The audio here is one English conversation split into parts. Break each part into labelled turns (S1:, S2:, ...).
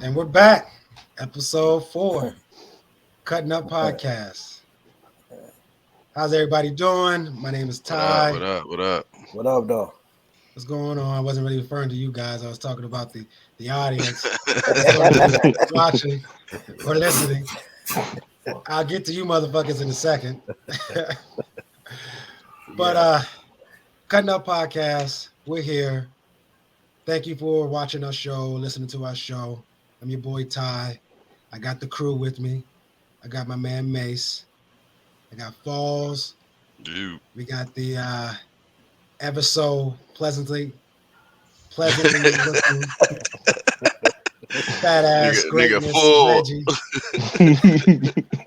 S1: And we're back. Episode 4. Kutt'n Up Podcast. How's everybody doing? My name is
S2: What up?
S1: Ty.
S2: What up? What up?
S3: What up, though?
S1: What's going on? I wasn't really referring to you guys. I was talking about the audience. That's watching or listening. I'll get to you motherfuckers in a second. But Kutt'n Up Podcast, we're here. Thank you for watching our show, listening to our show. I'm your boy Ty. I got the crew with me. I got my man Mace. I got Falls.
S2: Dude.
S1: We got the ever so pleasantly looking fat ass
S2: Nigga
S1: greatness
S2: full.
S1: Reggie.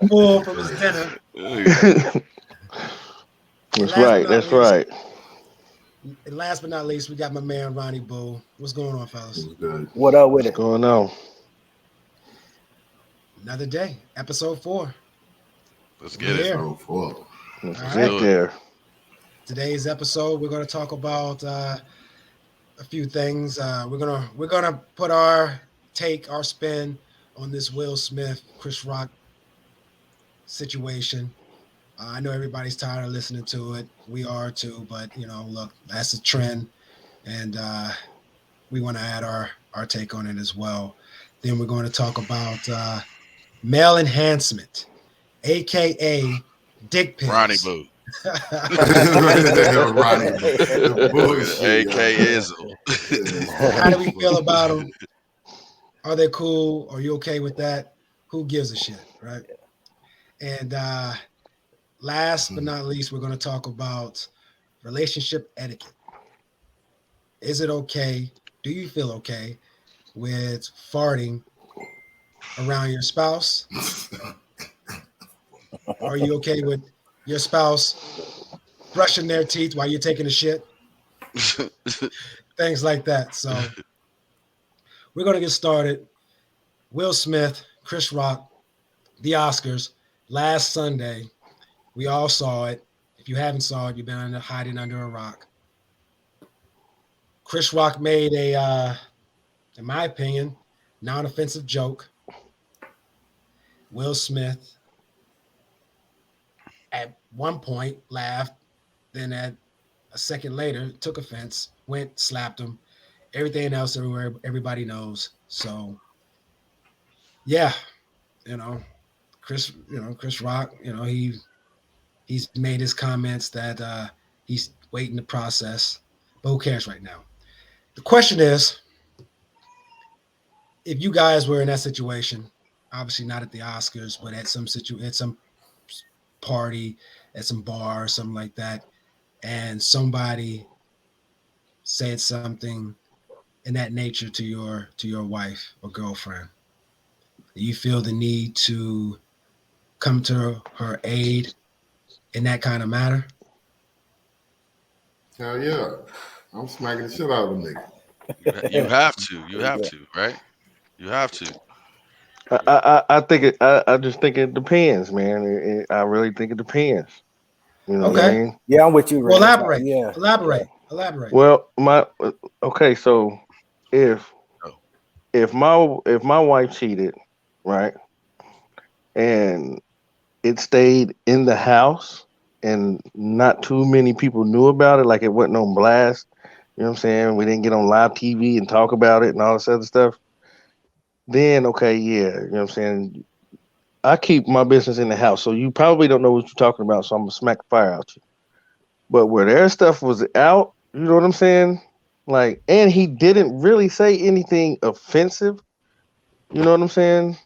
S1: Full from his dinner.
S4: That's right. That's right.
S1: And last but not least, we got my man Ronnie Boo. What's going on, fellas?
S3: What up with
S4: What's
S3: it?
S4: going on?
S1: Another day, episode 4.
S2: Let's get it.
S4: Let's
S1: All
S4: get
S2: right.
S4: there.
S1: Today's episode, we're going to talk about a few things. We're gonna put our spin on this Will Smith, Chris Rock situation. I know everybody's tired of listening to it. We are too, but look, that's a trend, and we want to add our take on it as well. Then we're going to talk about male enhancement, aka dick pics.
S2: Ronnie Boo.
S5: Ronnie Boo.
S2: AK Izzle.
S1: How do we feel about them? Are they cool? Are you okay with that? Who gives a shit, right? And last but not least, we're going to talk about relationship etiquette. Is it okay? Do you feel okay with farting around your spouse? Are you okay with your spouse brushing their teeth while you're taking a shit? Things like that. So we're going to get started. Will Smith, Chris Rock, the Oscars, last Sunday. We all saw it. If you haven't saw it, you've been hiding under a rock. Chris Rock made a, in my opinion, non-offensive joke. Will Smith, at one point, laughed. Then at a second later, took offense, went, slapped him. Everything else, everywhere, everybody knows. So, yeah, Chris Rock, he's made his comments that he's waiting to process, but who cares right now? The question is, if you guys were in that situation, obviously not at the Oscars, but at some party, at some bar or something like that, and somebody said something in that nature to your wife or girlfriend, do you feel the need to come to her aid in that kind of matter?
S5: Hell yeah. I'm smacking the shit out of a nigga.
S2: You have to. You have to, right? You have to.
S4: I think I just think it depends, man. I really think it depends. You know what I mean?
S3: Yeah, I'm with you.
S1: Well,
S3: Ray.
S1: elaborate.
S4: Well, so if my wife cheated, right, and it stayed in the house and not too many people knew about it, like it wasn't on blast, you know what I'm saying? We didn't get on live TV and talk about it and all this other stuff. Then, okay, yeah, you know what I'm saying? I keep my business in the house, so you probably don't know what you're talking about, so I'm going to smack the fire out you. But where their stuff was out, you know what I'm saying? Like, and he didn't really say anything offensive, you know what I'm saying?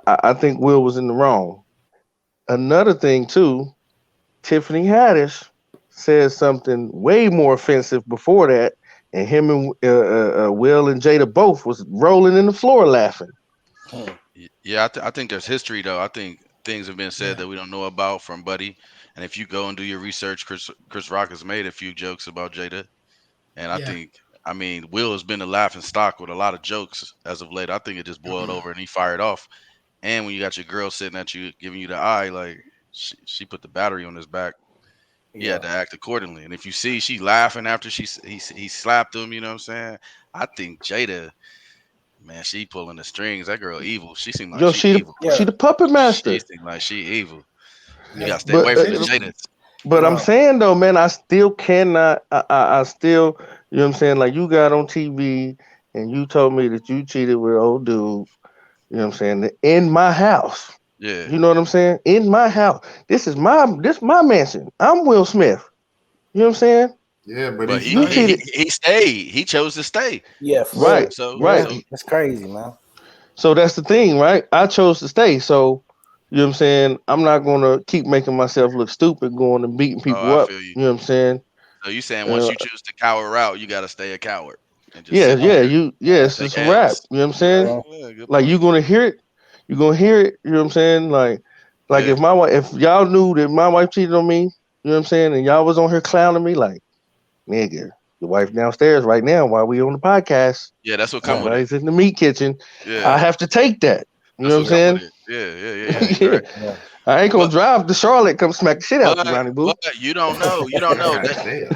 S4: I think Will was in the wrong. Another thing, too, Tiffany Haddish said something way more offensive before that, and him and Will and Jada both was rolling in the floor laughing.
S2: Yeah, I think there's history, though. I think things have been said that we don't know about from Buddy. And if you go and do your research, Chris Rock has made a few jokes about Jada. And I mean, Will has been a laughing stock with a lot of jokes as of late. I think it just boiled over and he fired off. And when you got your girl sitting at you, giving you the eye, like she put the battery on his back. He had to act accordingly. And if you see she laughing after he slapped him, you know what I'm saying? I think Jada Man, she pulling the strings. That girl evil. She seemed like
S4: Yo,
S2: she evil,
S4: she
S2: bro.
S3: Yeah.
S4: the puppet
S2: She
S4: master.
S2: seemed like she evil. You
S1: That's
S2: gotta stay
S4: But
S2: away from the
S1: Jada.
S2: Jadas.
S4: I'm
S3: Yeah.
S4: saying though, man, I still cannot. I still, you know what I'm saying? Like you got on TV and you told me that you cheated with old dude. You know what I'm saying? In my house.
S2: Yeah,
S4: You know what I'm saying? In my house. This my mansion. I'm Will Smith. You know what I'm saying?
S5: Yeah, but
S2: but
S5: he
S2: he
S4: You
S2: he
S5: stayed.
S2: he,
S4: cheated.
S2: he stayed. He chose to stay.
S3: Yeah, for
S4: Right,
S3: real.
S2: So
S3: Yeah,
S4: right.
S2: so
S3: that's crazy, man.
S4: So that's the thing, right? I chose to stay. So you know what I'm saying? I'm not gonna keep making myself look stupid going and beating
S2: oh,
S4: people
S2: I
S4: up.
S2: feel you.
S4: You know what I'm saying?
S2: So you saying once
S4: Uh,
S2: you choose the coward route, you gotta stay a coward and just
S4: yeah,
S2: sit
S3: Yeah.
S4: yeah,
S2: there
S4: you
S2: and
S4: yes,
S2: take
S4: it's a wrap.
S2: L's.
S4: You know what I'm
S2: Yeah,
S4: saying?
S3: Yeah.
S2: yeah, good
S4: Like
S2: point.
S4: you gonna hear it. You gonna hear it, you know what I'm saying? Like
S2: Yeah.
S4: if y'all knew that my wife cheated on me, you know what I'm saying, and y'all was on here clowning me like, nigga, your wife downstairs right now while we on the podcast.
S2: Yeah, that's what come
S3: Yeah.
S2: with it.
S4: Somebody's in the meat kitchen. I
S2: Yeah.
S4: have to take that. You
S2: That's
S4: know what
S2: what
S3: Yeah.
S2: come with
S4: I'm
S2: it. Yeah, yeah, yeah,
S3: Yeah.
S2: yeah. You're
S4: saying?
S2: right.
S3: Yeah.
S4: I ain't gonna
S2: But
S4: drive to Charlotte, come smack the shit out you,
S2: but
S4: Ronnie Boo.
S2: but you don't know. You don't know.
S5: God damn.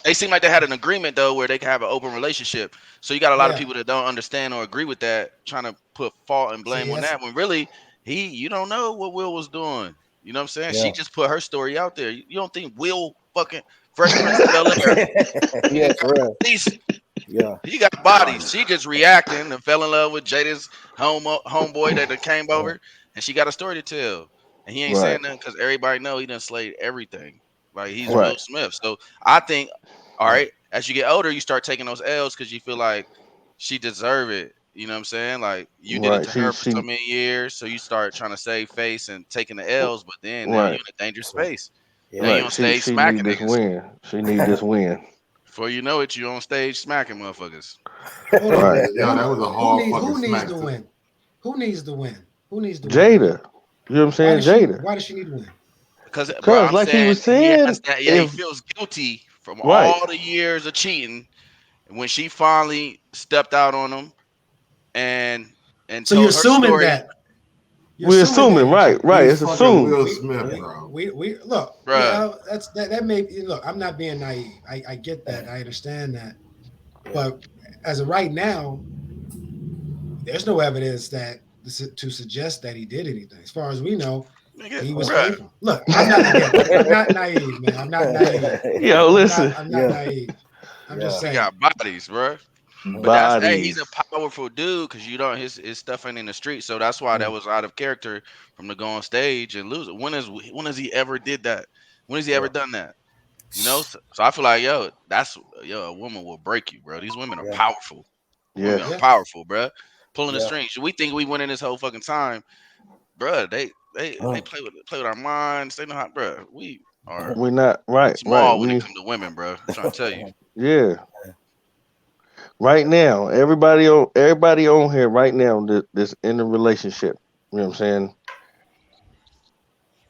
S2: They seem like they had an agreement though where they can have an open relationship. So you got a lot of
S1: Yeah.
S2: people that don't understand or agree with that, trying to put fault and blame
S1: See,
S2: on
S1: that's
S2: that when really you don't know what Will was doing. You know what I'm saying?
S3: Yeah.
S2: She just put her story out there. You don't think Will fucking Fresh Prince of Bel Air,
S3: Yeah,
S2: nigga,
S3: for
S2: got
S3: real.
S2: bodies.
S3: Yeah.
S2: He got bodies. She just reacting and fell in love with Jada's homeboy that came
S3: Yeah.
S2: over, and she got a story to tell. And he ain't
S4: Right,
S2: saying nothing because everybody know he done slayed everything. Like he's
S3: Yeah.
S2: Will
S4: right,
S2: Smith. So I think, all
S3: Yeah.
S2: right, as you get older, you start taking those L's because you feel like she deserve it. You know what I'm saying? Like you did it
S4: right.
S2: to her for so many years, so you start trying to save face and taking the L's. But then now you're
S4: right,
S2: in a dangerous
S3: Yeah.
S2: space. Now
S3: Yeah.
S2: you
S4: right.
S2: on stage
S4: She need
S2: smacking
S4: this
S2: niggas.
S4: win. She need this win.
S2: Before you know it, you on stage smacking motherfuckers.
S1: hold on.
S4: Right.
S5: Yeah, that was a hard fucking
S1: Who needs
S5: smack
S1: to
S5: too.
S1: win? Who needs to win? Who needs to win, Ronnie?
S4: Jada. You know what I'm saying? Jada.
S1: Why does she need to win?
S2: Because, bro,
S4: Cause
S2: I'm
S4: like he
S2: saying
S4: was
S2: he
S4: saying,
S2: has that. Yeah, he
S4: if
S2: feels guilty from
S4: right.
S2: all the years of cheating. And when she finally stepped out on him and
S1: So you're
S2: told her
S1: assuming
S2: story,
S1: that
S4: We're assuming,
S1: he
S4: right,
S1: cheated.
S4: right.
S5: He's
S4: It's
S5: fucking
S4: assumed.
S5: Will
S1: We
S5: Smith,
S3: Yeah.
S5: bro.
S1: we look.
S2: bruh.
S1: That may look. I'm not being naive. I get that. I understand that.
S3: Yeah.
S1: But as of right now, there's no evidence that to suggest that he did anything. As far as we know,
S2: Nigga,
S1: he was
S3: Yeah.
S2: bruh.
S1: faithful. Look, I'm not again. I'm not naive, man. I'm not naive.
S4: Yo, listen.
S1: I'm not
S3: Yeah.
S1: naive. I'm just
S3: Yeah.
S2: He
S1: saying.
S2: got bodies, bruh. But
S3: Mm.
S2: that's hey, he's
S4: Bodies.
S2: a powerful dude because you don't his stuff ain't in the street, so that's why that
S3: Mm.
S2: was out of character from to go on stage and lose it. When has he ever did that? When has he ever
S3: Yeah.
S2: done that? You know, so I feel like a woman will break you, bro. These women are
S3: Yeah.
S2: powerful. Women are
S4: Yes.
S1: Yeah.
S2: powerful, bro. Pulling the
S3: Yeah.
S2: strings. We think we winning this whole fucking time, bro. They
S3: Mm.
S2: play with our minds. They know how, bro. We are
S4: We're not right, right.
S2: small when it
S4: We
S2: comes to women, bro. I'm trying to tell you.
S4: yeah. Right now, everybody on here right now that's in a relationship. You know what I'm saying?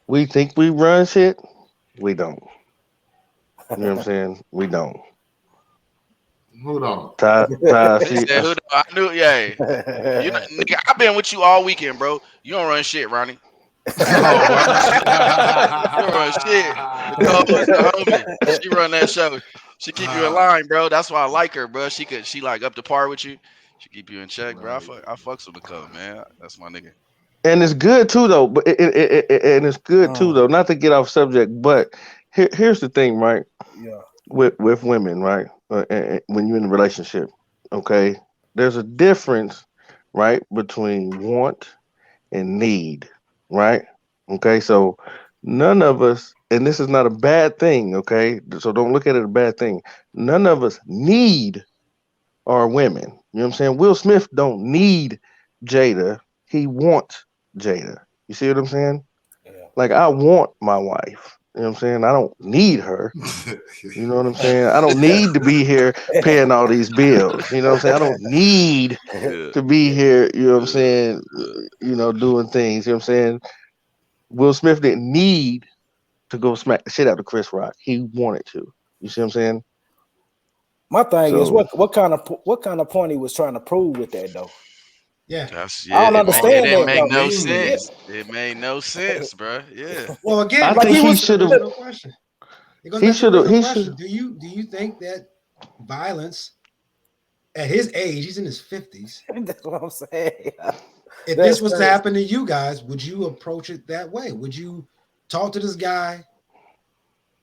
S4: We think we run shit. We don't. You know what I'm saying? We don't.
S5: Hold on.
S4: Ty,
S2: They said, "Who? I knew, yeah. You know, nigga, I've been with you all weekend, bro. You don't run shit, Ronnie.
S5: Oh, wow.
S2: You don't run shit. Nicole is the homie. She run that show. She keep you in line, bro. That's why I like her, bro. She like up to par with you. She keep you in check, bro.
S5: Right.
S2: I fucks with Nicole, man. That's my nigga.
S4: and it's good too though. But and it's good too
S3: Mm.
S4: though. Not to get off subject, but here's the thing, right?
S3: Yeah.
S4: With women, right? When you're in a relationship, okay, there's a difference, right, between want and need, right? Okay, so none of us, and this is not a bad thing, okay? So don't look at it a bad thing. None of us need our women. You know what I'm saying? Will Smith don't need Jada. He wants Jada. You see what I'm saying?
S3: Yeah.
S4: Like I want my wife. You know what I'm saying? I don't need her. You know what I'm saying? I don't need to be here paying all these bills. You know what I'm saying? I don't need
S2: Yeah,
S4: to be here, you know what I'm
S2: yeah,
S4: saying,
S2: yeah.
S4: doing things. You know what I'm saying? Will Smith didn't need to go smack the shit out of Chris Rock. He wanted to. You see what I'm saying?
S3: My thing is,
S4: So
S3: what kind of point he was trying to prove with that though?
S1: Yeah.
S2: That's
S3: I
S2: yeah.
S3: don't
S5: All
S2: It
S5: the
S3: understand
S2: didn't
S3: that
S2: make
S5: fucking
S3: though.
S2: no
S3: Yeah.
S5: memes.
S2: sense. It made no sense, bro. Yeah.
S1: Well,
S4: I
S1: again,
S3: Like
S4: think
S3: he
S1: it
S4: he
S3: was.
S1: goes to the
S4: should have
S1: original question. It goes back to the
S4: he
S1: original
S4: should
S1: question. Do you think that violence at his age, he's in his 50s.
S3: That's what I'm saying.
S1: If this was to happen to you guys, would you approach it that way? Would you talk to this guy,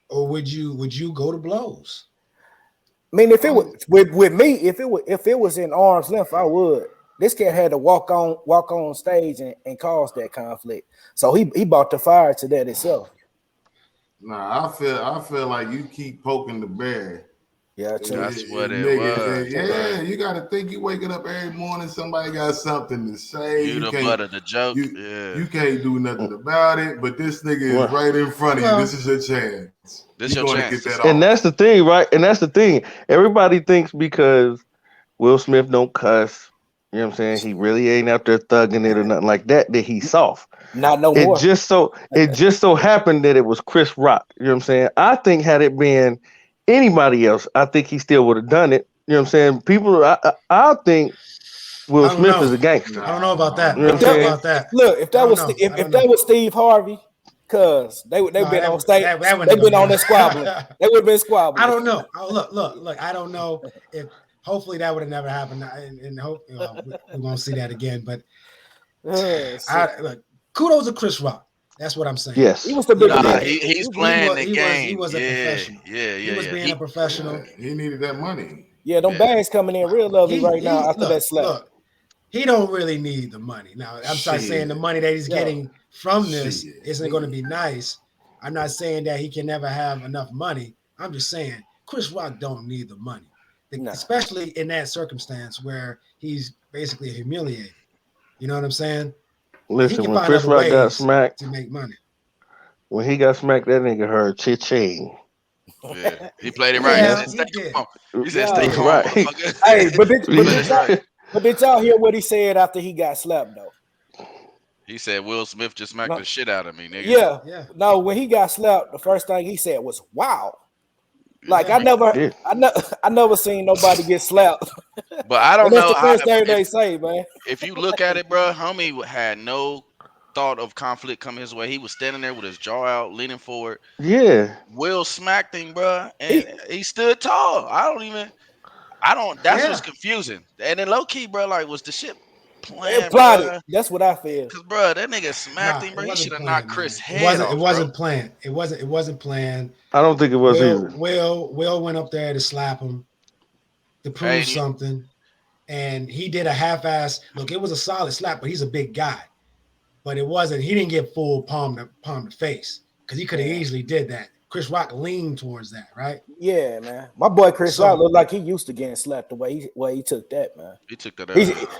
S1: or would you go to blows?
S3: I mean, if it was with me, if it was in arm's length, I would. This cat had to walk on stage and cause that conflict. So he brought the fire to that itself.
S5: Nah, I feel like you keep poking the bear.
S3: Yeah,
S2: that's what it was.
S5: Yeah, you got to think you waking up every morning. Somebody got something to say.
S2: You the butt of the joke.
S5: You can't do nothing about it. But this nigga is right in front of you. This is your chance.
S2: This your chance.
S5: Get that
S4: and that's the thing, right? And that's the thing. Everybody thinks because Will Smith don't cuss, you know what I'm saying? He really ain't out there thugging it or nothing like that he's soft.
S3: Not no more.
S4: It just so happened that it was Chris Rock. You know what I'm saying? I think had it been anybody else, I think he still would have done it. You know what I'm saying? People, I think Will Smith is a gangster.
S1: I don't know about that.
S4: You know what I'm saying?
S3: Look, if that was Steve Harvey, cause they been on stage, they been on that squabbling. They would have been squabbling.
S1: I don't know. Look. I don't know if. Hopefully that would have never happened, and hope we won't see that again. But kudos to Chris Rock. That's what I'm saying.
S4: Yes,
S3: he was the big.
S2: He's playing the game.
S1: He was a professional. He was being a professional.
S5: He needed that money.
S3: Yeah, them bags coming in real lovely right now after that slap. Look,
S1: he don't really need the money. Now, I'm not saying the money that he's getting from this isn't going to be nice. I'm not saying that he can never have enough money. I'm just saying Chris Rock don't need the money. Especially in that circumstance where he's basically humiliated. You know what I'm saying?
S4: Listen, when Chris Rock got smacked
S1: to make money.
S4: When he got smacked, that nigga heard cha-ching.
S2: Yeah, he played it right.
S1: Yeah,
S2: he said, "Stay calm."
S4: Right.
S3: Hey, but did y'all hear what he said after he got slapped though?
S2: He said Will Smith just smacked the shit out of me, nigga.
S3: Yeah. No, when he got slapped, the first thing he said was, "Wow." Like I never seen nobody get slapped.
S2: But I don't know.
S3: That's the first thing they say, man.
S2: If you look at it, bro, homie had no thought of conflict coming his way. He was standing there with his jaw out, leaning forward.
S4: Yeah.
S2: Will smacked him, bro, and he stood tall. That's what's confusing. And then low key, bro, like was the shit planned, bro?
S3: That's what I feel.
S2: Cause, bro, that nigga smacked him, bro. He should have knocked Chris' head off.
S1: It wasn't planned. It wasn't planned.
S4: I don't think it was either.
S1: Will went up there to slap him to prove something, and he did a half-ass. Look, it was a solid slap, but he's a big guy. But it wasn't. He didn't get full palm to face because he could have easily did that. Chris Rock leaned towards that, right?
S3: Yeah, man. My boy Chris Rock looked like he used to getting slapped the way he took that, man.
S2: He took that.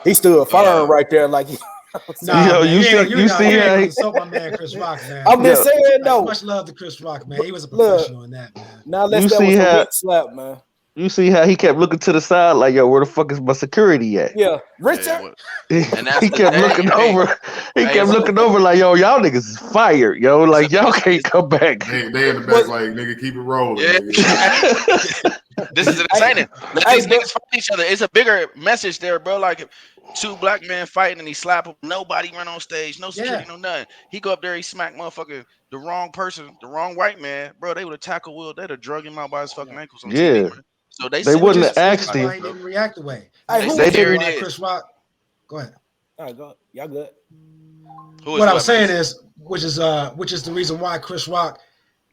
S3: He stood firm right there, like.
S1: You see how he sold my man Chris Rock, man.
S3: I'm just saying, though.
S1: Much love to Chris Rock, man. He was a professional in that, man.
S3: Now let's see how slap, man.
S4: You see how he kept looking to the side, like, yo, where the fuck is my security at?
S3: Yeah, Richard.
S4: He kept looking over. He kept looking over, like, yo, y'all niggas is fired, yo. Like, y'all can't come back.
S5: They in the back, like, nigga, keep it rolling.
S2: Yeah. This is insane. Let these niggas fight each other. It's a bigger message there, bro. Like, two black men fighting and he slap him. Nobody run on stage. No security, no nothing. He go up there, he smack motherfucker, the wrong person, the wrong white man. Bro, they would have tackled Will. They'd have drug him out by his fucking ankles on TV, man. So they
S4: wouldn't have asked him.
S1: He didn't react the way.
S2: They did.
S1: Chris Rock. Go ahead.
S3: All right, go. Y'all good.
S1: What I was saying is, which is the reason why Chris Rock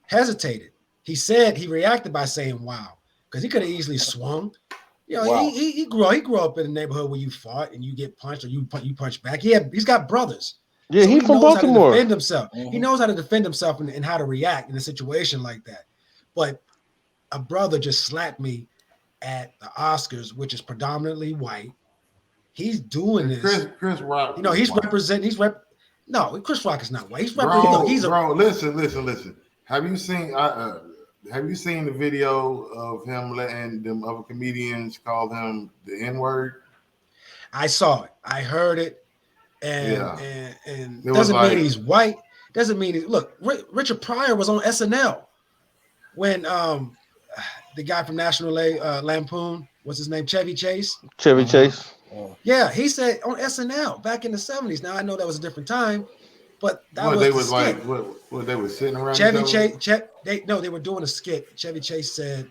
S1: hesitated. He said he reacted by saying "wow" because he could have easily swung. You know, he grew up in a neighborhood where you fought and you get punched or you punch back. He's got brothers.
S4: Yeah, so he's from Baltimore.
S1: Defend himself. Mm-hmm. He knows how to defend himself and how to react in a situation like that. But a brother just slapped me at the Oscars, which is predominantly white. He's doing this.
S5: Chris Rock.
S1: You know, he's representing. No, Chris Rock is not white. He's
S5: representing. Bro, listen. Have you seen the video of him letting them other comedians call him the N-word?
S1: I saw it. I heard it. And it doesn't mean he's white. Doesn't mean look. Richard Pryor was on SNL when the guy from National Lampoon, what's his name? Chevy Chase.
S4: Chase.
S1: Yeah, he said on SNL back in the 70s. Now I know that was a different time, but that
S5: what they were sitting around.
S1: Chevy Chase. They were doing a skit. Chevy Chase said,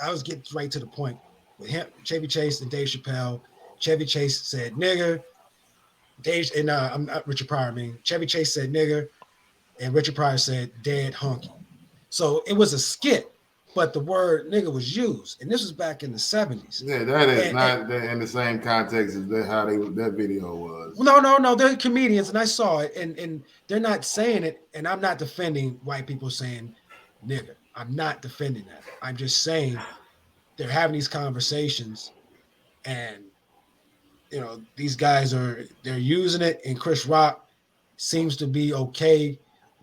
S1: I was getting right to the point. with him, Chevy Chase and Dave Chappelle. Chevy Chase said nigger. Dave and I'm not Richard Pryor. I mean, Chevy Chase said nigger, and Richard Pryor said dead honky. So it was a skit, but the word nigger was used, and this was back in the 70s.
S5: Yeah, that is not in the same context as how that video was.
S1: No, they're comedians, and I saw it, and they're not saying it, and I'm not defending white people saying nigger. I'm not defending that. I'm just saying they're having these conversations, and these guys they're using it, and Chris Rock seems to be okay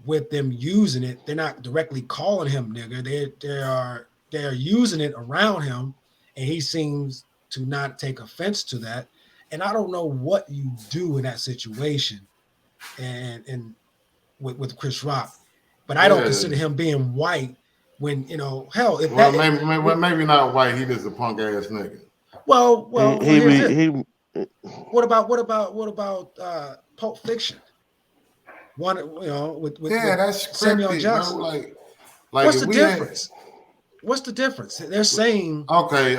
S1: with them using it. They're not directly calling him nigger. They're using it around him, and he seems to not take offense to that. And I don't know what you do in that situation, and with Chris Rock, but I don't consider him being white. When hell, if
S5: maybe not white. He just a punk ass nigga.
S1: Well, what about Pulp Fiction? One, with
S5: that's
S1: Samuel
S5: cryptic,
S1: Jackson.
S5: bro. Like
S1: what's the difference? What's the difference? They're saying
S5: okay.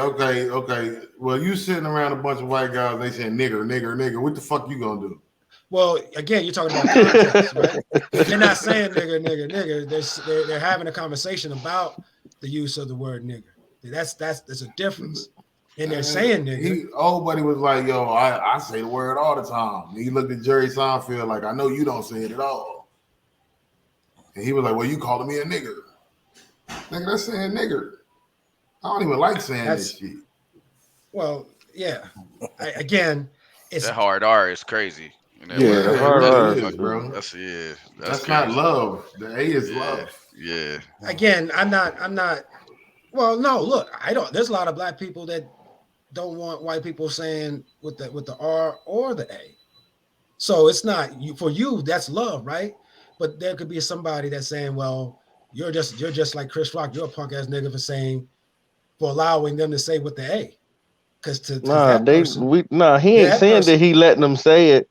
S5: Well, you sitting around a bunch of white guys, they saying nigger. What the fuck you gonna do?
S1: Well, again, you're talking about context, right? They're not saying nigger. They're having a conversation about the use of the word nigger. That's a difference. And they're saying nigga.
S5: Old buddy was like, yo, I say the word all the time. And he looked at Jerry Seinfeld like, I know you don't say it at all. And he was like, well, you calling me a nigger. Nigga, that's saying nigger. I don't even like saying this shit.
S1: Well, yeah. Again, it's
S2: that hard R is crazy.
S5: That hard R is, bro. That's not love. The A is love.
S2: Yeah.
S1: Again, I'm not. Well, no. Look, I don't. There's a lot of black people that don't want white people saying with the R or the A. So it's not you for you. That's love, right? But there could be somebody that's saying, well, you're just like Chris Rock. You're a punk ass nigga for allowing them to say with the A. Because
S4: he ain't saying that he letting them say it.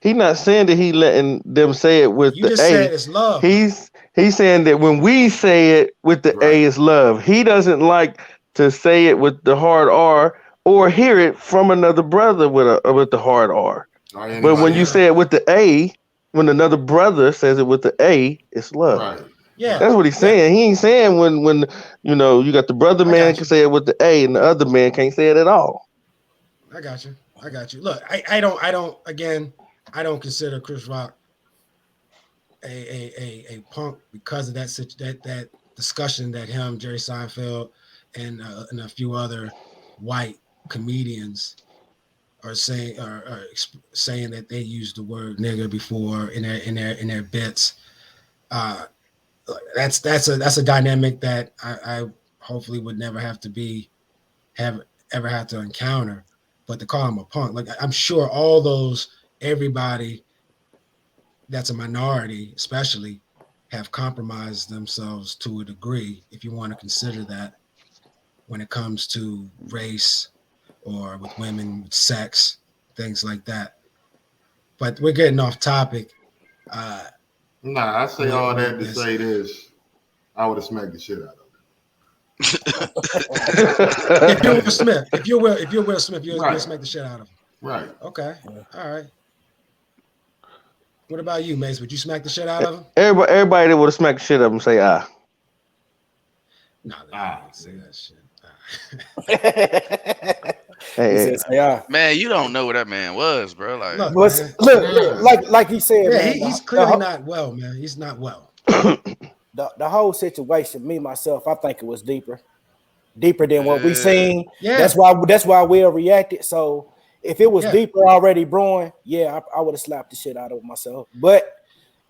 S4: He not saying that he letting them say it with
S1: you
S4: the
S1: just
S4: A.
S1: Said it's love.
S4: He's saying that when we say it with the A, it's love. He doesn't like to say it with the hard R or hear it from another brother with the hard R. But when you say it with the A, when another brother says it with the A, it's love.
S5: Right.
S1: Yeah,
S4: that's what he's saying. He ain't saying when you got the brother man can say it with the A and the other man can't say it at all.
S1: I got you. Look, I don't consider Chris Rock a punk because of that discussion that him, Jerry Seinfeld, and a few other white comedians are saying that they used the word nigger before in their bits. That's a dynamic that I hopefully would never have to encounter. But to call him a punk, like I'm sure everybody that's a minority, especially, have compromised themselves to a degree, if you want to consider that, when it comes to race or with women, with sex, things like that. But we're getting off topic.
S5: I say all that to say this. I would have smacked the shit out of him.
S1: If you're Will Smith, you'll smack the shit out of him.
S5: Right.
S1: Okay. All right. What about you, Mace? Would you smack the shit out of him?
S4: Everybody that would have smacked the shit out of him say
S1: No, they don't say that
S4: shit.
S2: Man, you don't know what that man was, bro. Like,
S3: look, like he said,
S1: man, he's clearly not well, man. He's not well.
S3: The whole situation, me myself, I think it was deeper than what we seen.
S1: Yeah,
S3: that's why Will reacted. So if it was deeper already brewing, I would have slapped the shit out of myself. But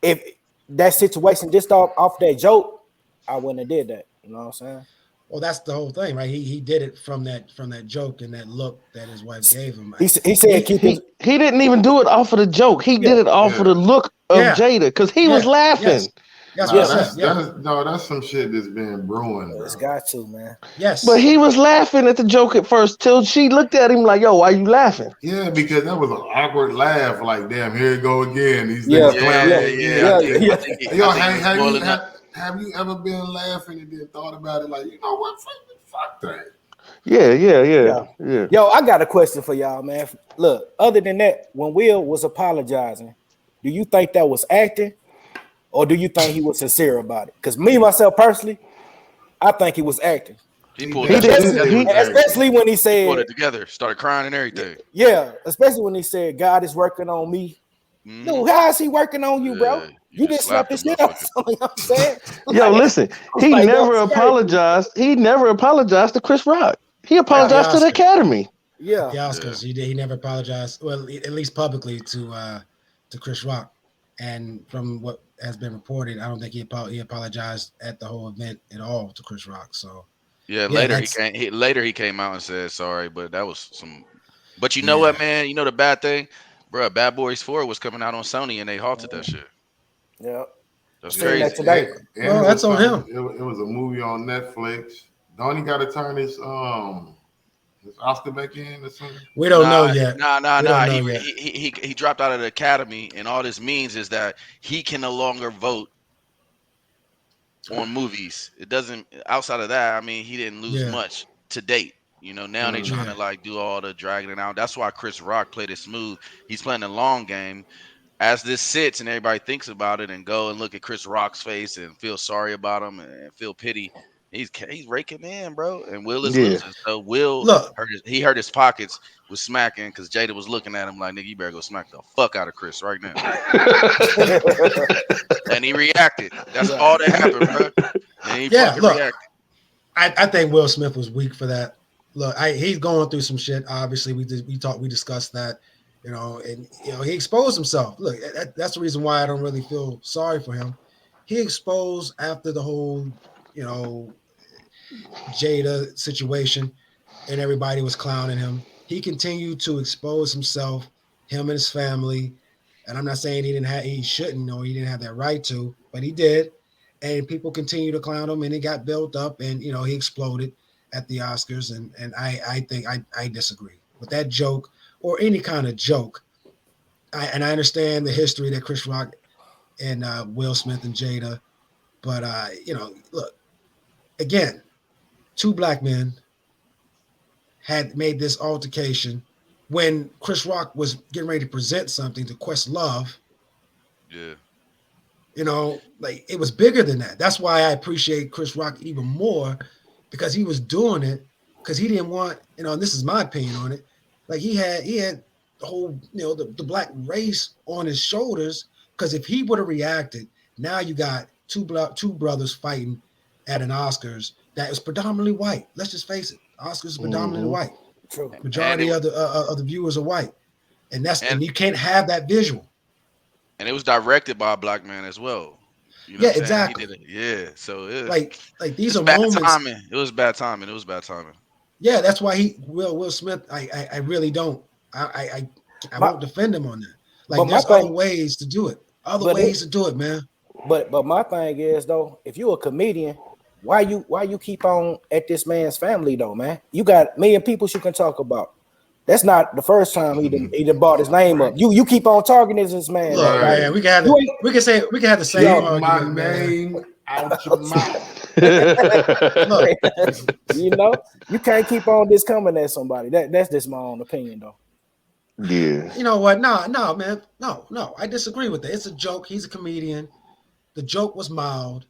S3: if that situation just off that joke, I wouldn't have did that. You know what I'm saying?
S1: Well, that's the whole thing, right? He did it from that joke and that look that his wife gave him.
S3: He said
S4: he didn't even do it off of the joke. He did it off of the look of Jada because he was laughing.
S5: That's some shit that's been brewing.
S3: It's got to, man.
S1: Yes,
S4: but he was laughing at the joke at first till she looked at him like, "Yo, why you laughing?"
S5: Yeah, because that was an awkward laugh. Like, damn, here it go again. These niggas clowning. Have you ever been laughing and then thought about it? Like, you know what? Fuck that.
S4: Yeah.
S3: Yo, I got a question for y'all, man. Look, other than that, when Will was apologizing, do you think that was acting, or do you think he was sincere about it? Because me myself personally, I think he was acting.
S2: He
S5: He
S2: pulled
S4: He
S2: that shit
S5: definitely
S4: didn't.
S2: together.
S5: was
S4: He
S5: acting.
S3: Especially when he
S2: He pulled
S3: said,
S2: it together. Started crying and everything.
S3: yeah, especially when he said, God is working on me.
S2: Mm-hmm.
S3: Dude, how is he working on you, bro?
S2: Yeah, you
S3: You
S2: just
S3: didn't slap
S2: slapped
S3: the
S2: the
S3: shit out of
S2: motherfucker.
S3: something, you know what I'm saying?
S4: Yo, listen. He
S3: Like,
S4: never
S3: that's crazy.
S4: apologized. He never apologized to Chris Rock. He
S1: At the
S4: apologized to the
S1: Oscars.
S4: Academy.
S1: At
S3: Yeah.
S1: the
S2: Yeah.
S1: Oscars, he never apologized. Well, at least publicly to Chris Rock. And from what has been reported, I don't think he apologized at the whole event at all to Chris Rock. So
S2: Yeah,
S1: yeah,
S2: later he
S1: that's
S2: came. Later he came out and said sorry, but that was some. But you know what,
S1: yeah,
S2: man? You know the bad thing, bro. Bad Boys 4 was coming out on Sony, and they halted that shit.
S3: Yeah. I
S2: That's
S3: seen that
S2: crazy.
S3: today.
S5: And
S1: well,
S5: it
S1: that's
S5: was
S1: on
S5: something.
S1: him.
S5: It was a movie on Netflix. Don't he got to turn his Oscar back in or something?
S1: We don't know
S2: Nah,
S1: yet. We don't
S2: nah.
S1: know
S2: He,
S1: yet.
S2: he he he he dropped out of the academy, and all this means is that he can no longer vote on movies. It doesn't. Outside of that, I mean, he didn't lose
S1: Yeah,
S2: much to date. You know, now they trying
S5: Mm.
S1: yeah.
S2: to like do all the dragging it out. That's why Chris Rock played it smooth. He's playing the long game. As this sits and everybody thinks about it and go and look at Chris Rock's face and feel sorry about him and feel pity, he's raking in, bro. And Will is
S4: Yeah.
S2: losing. So Will
S1: Look,
S2: hurt his pockets was smacking because Jada was looking at him like, nigga, you better go smack the fuck out of Chris right now. And he reacted. That's
S3: Yeah.
S2: all that happened, bro. And he
S1: yeah.
S2: fucking
S1: Look,
S2: reacted.
S1: I think Will Smith was weak for that. Look, he's going through some shit. Obviously, we discussed that, and he exposed himself. Look, that's the reason why I don't really feel sorry for him. He exposed after the whole, you know, Jada situation, and everybody was clowning him. He continued to expose himself, him and his family. And I'm not saying he shouldn't, or he didn't have that right to, but he did. And people continue to clown him, and it got built up, and he exploded at the Oscars. And I think I disagree with that joke or any kind of joke. And I understand the history that Chris Rock and Will Smith and Jada, but look again, two black men had made this altercation when Chris Rock was getting ready to present something to Questlove.
S2: Yeah.
S1: Like it was bigger than that. That's why I appreciate Chris Rock even more, because he was doing it because he didn't want, and this is my opinion on it. Like he had the whole, the black race on his shoulders. Because if he would have reacted, now you got two brothers fighting at an Oscars that is predominantly white. Let's just face it, Oscars is predominantly
S4: Hmm.
S1: white.
S3: True.
S2: And
S1: Majority
S2: it
S1: of the viewers are white, and
S2: and
S1: you can't have that visual.
S2: and it was directed by a black man as well. You know
S1: Yeah,
S2: what I'm saying? He
S1: exactly.
S2: did it. Yeah. So
S1: Like these
S2: it's
S1: are
S2: bad
S1: moments.
S2: timing. It was bad timing. It was bad timing.
S1: Yeah, that's why Will Smith. I really don't. I
S3: My,
S1: won't defend him on that.
S3: but
S1: Like
S3: my
S1: there's other
S3: thing,
S1: ways to do it. Other
S3: but it,
S1: ways to do it, man.
S3: but my thing is though, if you're a comedian, why you keep on at this man's family though, man? You got a million people you can talk about. That's not the first time he done brought his name up. You keep on targeting this man though.
S1: Look,
S3: Like
S1: man,
S5: Right.
S1: we can have
S3: you
S1: the
S3: ain't
S1: we can have the same
S5: Keep
S3: yo,
S5: my
S1: argument, man.
S5: name out your mouth.
S1: Look,
S3: you can't keep on this coming at somebody. That's just my own opinion though.
S4: Yeah.
S1: you know what? No, man, no. I disagree with that. It's a joke. He's a comedian. The joke was mild.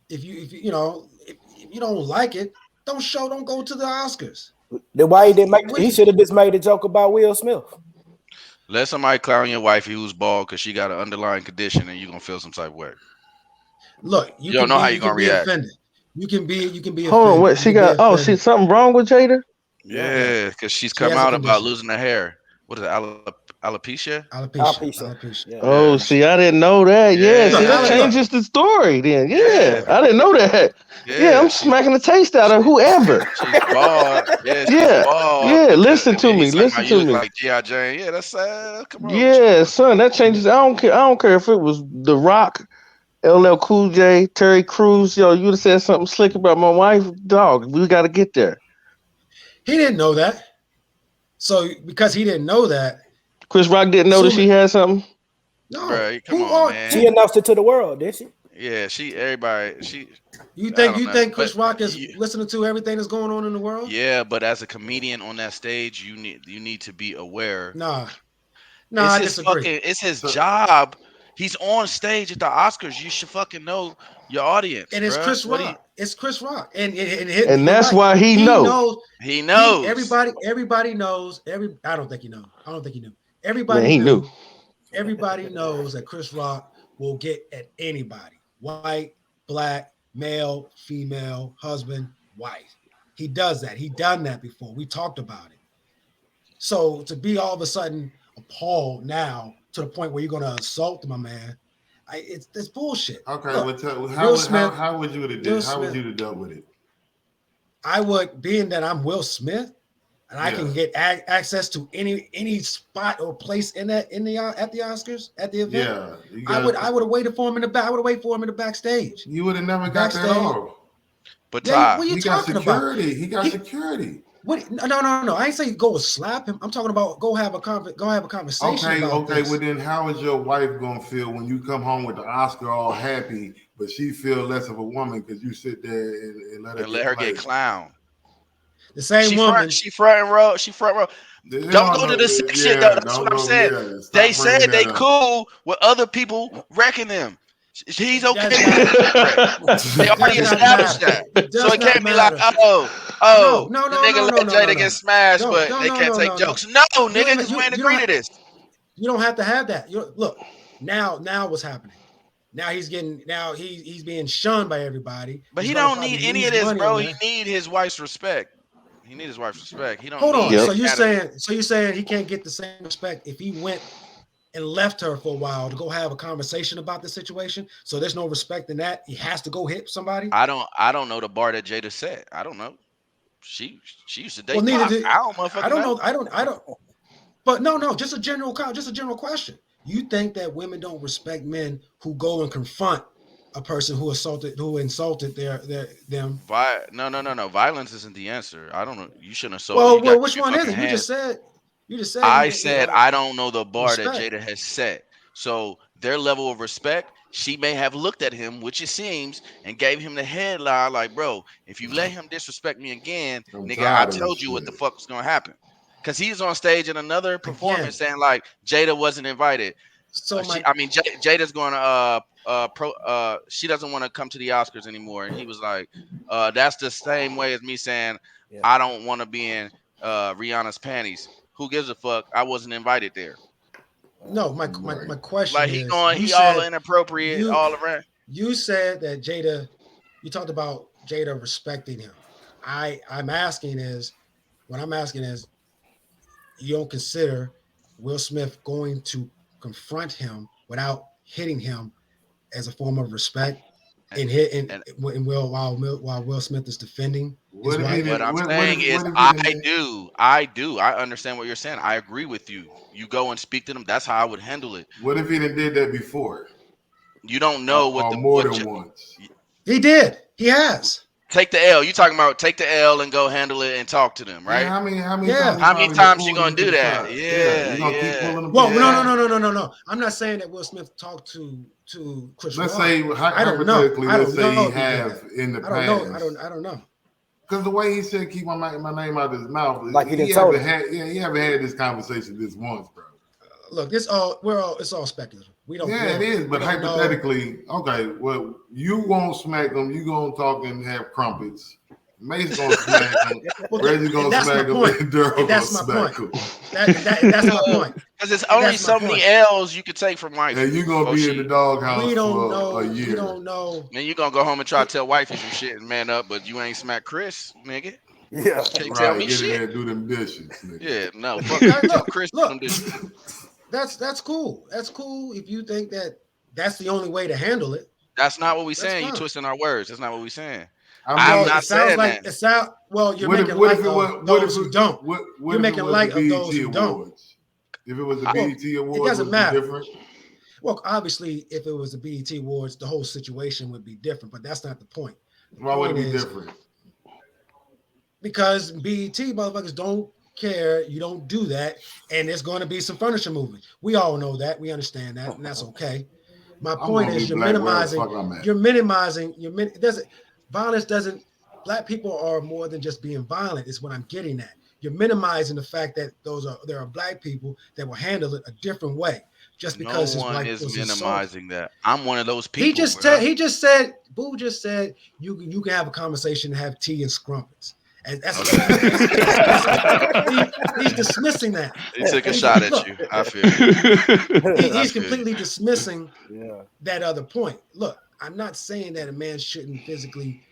S1: If you don't like it, don't go to the Oscars.
S3: Then why he didn't make
S1: What do
S3: he
S1: you
S3: should have just made a joke about Will Smith.
S2: Let somebody clown your wife who's bald because she got an underlying condition and you're gonna feel some type of way.
S1: look?
S2: You don't know how you're
S1: You can
S2: gonna
S1: be
S2: react.
S1: offended. You can be
S4: Hold on.
S1: offended.
S4: What
S1: You
S4: she
S1: can be
S4: got? Oh, she
S1: offended.
S4: something wrong with Jada?
S3: Yeah.
S1: Yeah,
S2: Yeah, because she's
S1: she
S2: come
S1: has a
S2: out about
S1: condition.
S2: losing her hair. What is it? Alopecia?
S1: Alopecia.
S3: Alopecia. Yeah.
S4: Oh,
S2: Yeah.
S4: see, I didn't know that. Yeah,
S1: Look,
S4: see, that
S2: Yeah.
S1: look.
S4: changes the story then.
S2: Yeah.
S4: Yeah, I didn't know that. Yeah,
S2: Yeah.
S4: I'm smacking the taste out of whoever.
S2: She's bald. Yeah, she's
S4: Yeah,
S2: bald.
S4: yeah, listen
S2: And
S4: to
S2: then
S4: me.
S2: he's talking
S4: Listen
S2: about you
S4: to
S2: look
S4: me.
S2: like G.I. Jane. Yeah, that's sad. Come on. What you
S4: Yeah,
S2: doing?
S4: son, that changes. I don't care if it was The Rock, LL Cool J, Terry Crews. Yo, you'd have said something slick about my wife. Dog, we got to get there.
S1: He didn't know that. So because he didn't know that,
S4: Chris Rock didn't know that she
S1: assuming
S4: had something.
S1: no,
S2: Bro, come on,
S3: She
S2: man.
S3: announced it to the world, did she?
S2: Yeah, everybody,
S1: You
S2: I
S1: think
S2: don't
S1: you
S2: know,
S1: think
S2: but
S1: Chris Rock is listening to everything that's going on in the world?
S2: yeah, but as a comedian on that stage, you need to be aware.
S1: Nah, nah, I disagree.
S2: It's his
S5: So
S2: job. He's on stage at the Oscars. You should fucking know your audience,
S1: And it's
S2: bruh.
S1: Chris
S2: What do you?
S1: Rock. It's Chris Rock, and
S4: And
S1: you're
S4: that's
S1: right.
S4: why he
S1: He
S4: know.
S1: knows.
S2: He
S1: He
S2: knows.
S1: everybody knows. I don't think he knows. I don't think he knew.
S4: Man,
S1: Everybody
S4: he knew.
S1: knew. Everybody knows that Chris Rock will get at anybody: white, black, male, female, husband, wife. He does that. He done that before. We talked about it. So to be all of a sudden appalled now to the point where you're going to assault my man, it's bullshit.
S5: okay,
S1: Look,
S5: well, tell,
S1: Will Smith.
S5: how would you have
S1: Will
S5: did? How would
S1: Smith.
S5: you have dealt with it?
S1: I would, being that I'm Will Smith, and I
S5: Yeah,
S1: can get access to any spot or place in that at the Oscars at the event.
S5: yeah.
S1: I would have waited for him in the back. I would have waited for him in the backstage.
S5: You would have never got that
S1: Backstage.
S5: off.
S2: But
S1: Yeah,
S2: Ty,
S1: what are you
S5: He got
S1: talking about?
S5: security. He got
S1: He-
S5: security.
S1: What? No. I ain't saying go slap him. I'm talking about go have a conversation
S5: Okay,
S1: about
S5: okay.
S1: this.
S5: Well, then how is your wife gonna feel when you come home with the Oscar all happy, but she feel less of a woman because you sit there and let her
S2: and
S5: get
S2: let her get
S5: played?
S2: clown.
S1: The same woman.
S2: She front row. She front row.
S5: They
S2: Don't
S5: don't
S2: go to
S5: know.
S2: the section though.
S5: Yeah,
S2: That's what
S5: don't
S2: I'm
S5: go.
S2: saying.
S5: Yeah,
S2: They
S5: stop bringing
S2: said they
S5: that up.
S2: cool with other people wrecking them. He's okay.
S1: Does
S2: with
S1: not.
S2: wreck. They
S1: It
S2: already
S1: does not
S2: established
S1: matter.
S2: that.
S1: It
S2: So
S1: does
S2: it
S1: not
S2: can't be like,
S1: matter.
S2: oh, the nigga let
S1: No,
S2: Jada get smashed,
S1: no,
S2: but
S1: no,
S2: they
S1: no,
S2: can't
S1: no,
S2: take
S1: no, no.
S2: jokes. No,
S1: You don't
S2: nigga,
S1: even
S2: because we ain't
S1: you don't
S2: agree to this.
S1: you don't have to have that. Look now what's happening. Now he's being shunned by everybody.
S2: But
S1: He's
S2: he
S1: gonna
S2: don't need
S1: probably
S2: any of
S1: lose
S2: this,
S1: money on
S2: bro. He
S1: that.
S2: need his wife's respect. He need his wife's respect. He don't
S1: Hold
S2: need
S1: on.
S2: the
S4: Yep.
S2: academy.
S1: So you're saying he can't get the same respect if he went and left her for a while to go have a conversation about the situation. So there's no respect in that. He has to go hit somebody.
S2: I don't know the bar that Jada set. I don't know. She used to
S1: Well,
S2: date
S1: neither
S2: Pac.
S1: did
S2: I don't
S1: I
S2: motherfucking
S1: don't
S2: know.
S1: know. I don't. But no. Just a general question. You think that women don't respect men who go and confront a person who insulted them?
S2: No. Violence isn't the answer. I don't know. You shouldn't assault. You
S1: Well,
S2: got
S1: which
S2: your
S1: one is
S2: fucking
S1: it?
S2: hands.
S1: You just said
S2: I
S1: he,
S2: said I don't know the bar that
S1: respect.
S2: Jada has set. So their level of respect, she may have looked at him, which it seems, and gave him the headline like, bro, if you let him disrespect me again,
S5: I'm
S2: nigga, I
S5: tired of this
S2: told you what the
S5: shit.
S2: fuck was gonna happen. Cause he's on stage in another
S1: Again.
S2: performance saying like Jada wasn't invited.
S1: So my
S2: Jada's going to she doesn't want to come to the Oscars anymore, and he was like, that's the same way as me saying
S3: Yeah.
S2: I don't want to be in Rihanna's panties. Who gives a fuck? I wasn't invited there.
S1: no,
S5: Right.
S1: my question
S2: Like
S1: is,
S2: he all inappropriate
S1: you
S2: all around.
S1: you said that Jada, you talked about Jada respecting him. I'm asking is, what I'm asking is, you don't consider Will Smith going to confront him without hitting him as a form of respect and hit
S2: And
S1: and while Will Smith is defending his
S5: What if he
S1: wife?
S2: what
S5: didn't?
S2: I'm saying is,
S5: What if he
S2: I
S5: didn't?
S2: do, I do, I understand what you're saying. I agree with you. You go and speak to them. That's how I would handle it.
S5: What if he didn't did that before,
S2: You don't know what
S5: or
S2: the
S5: more than once?
S1: He did. He has.
S2: take the L. You talking about take the L and go handle it and talk to them,
S5: Yeah,
S2: right?
S5: how many
S1: Yeah.
S5: times he
S2: How many
S5: probably have
S2: times you
S5: pulled
S2: gonna
S5: him to
S2: do
S5: the
S2: that?
S5: side? Yeah,
S2: Yeah,
S5: you gonna keep
S2: yeah.
S5: pulling him to
S1: Well,
S5: the side.
S1: no. I'm not saying that Will Smith talked to Chris
S5: Let's
S1: Rock.
S5: say
S1: I don't know.
S5: hypothetically,
S1: I
S5: let's
S1: don't
S5: say
S1: know
S5: he
S1: if he did
S5: have
S1: that.
S5: in the
S1: I don't know.
S5: past.
S1: I don't know.
S5: Because the way he said keep my name out of his mouth,
S3: Like he didn't told
S5: haven't
S3: him.
S5: had he haven't had this conversation this once, bro.
S1: Look, it's all speculative. We don't.
S5: Yeah, it is. But
S1: we don't know.
S5: hypothetically, okay, well, you won't smack them. You gonna talk and have crumpets. Mace gonna smack them.
S1: Well,
S5: Reggie
S1: and
S5: gonna
S1: that's my
S5: smack them.
S1: point.
S5: And Daryl
S1: And that's
S5: gonna
S1: my
S5: smack
S1: point.
S5: them.
S1: That's my point.
S2: Because there's
S1: And
S2: only
S1: that's my
S2: so many
S1: point.
S2: L's you could take from wifey.
S5: And you gonna
S2: Oh,
S5: be in the doghouse
S1: We don't
S5: for a
S1: know.
S5: year.
S1: We don't know.
S2: Then you gonna go home and try to tell wifey some shit and man up, but you ain't smack Chris, nigga.
S3: Yeah.
S2: Can't tell
S5: Right,
S2: me
S5: get in there
S2: shit.
S5: and do them dishes. Nigga.
S2: Yeah, no, fuck
S1: Hey,
S2: you. Tell Chris to do them
S1: look.
S2: dishes.
S1: That's cool. That's cool. If you think that that's the only way to handle it,
S2: That's not what we
S1: that's
S2: saying. You
S1: fine.
S2: twisting our words. That's not what we saying.
S5: I
S2: I'm
S1: Well,
S5: mean,
S1: it
S2: not
S1: sounds
S2: saying
S1: like
S2: that.
S1: you're
S5: what if
S1: making
S5: what if
S1: light
S5: it
S1: of
S5: was
S1: those who don't.
S5: what
S1: You're
S5: if it
S1: making
S5: was
S1: light
S5: the
S1: of those
S5: BET
S1: who don't.
S5: Awards? If it was the
S1: Well,
S5: BET
S1: it
S5: Awards,
S1: doesn't
S5: would it be
S1: matter.
S5: different?
S1: Well, obviously, if it was the BET Awards, the whole situation would be different. But that's not the point. The
S5: Why would it
S1: point
S5: be
S1: is
S5: different?
S1: because BET motherfuckers don't care. You don't do that, and there's going to be some furniture moving. We all know that. We understand that, and that's okay. My
S5: I'm
S1: point
S5: gonna
S1: is
S5: be black wherever the fuck I'm at.
S1: you're minimizing. It doesn't. Violence doesn't. Black people are more than just being violent. Is what I'm getting at. You're minimizing the fact that there are black people that will handle it a different way. Just
S2: No
S1: because his
S2: one
S1: wife
S2: is
S1: was assaulted.
S2: minimizing that. I'm one of those people, bro.
S1: Boo just said you can have a conversation and have tea and scrumpets. And he's dismissing that.
S2: He took a shot at you. I feel you.
S1: He's completely dismissing
S3: Yeah.
S1: that other point. Look, I'm not saying that a man shouldn't physically,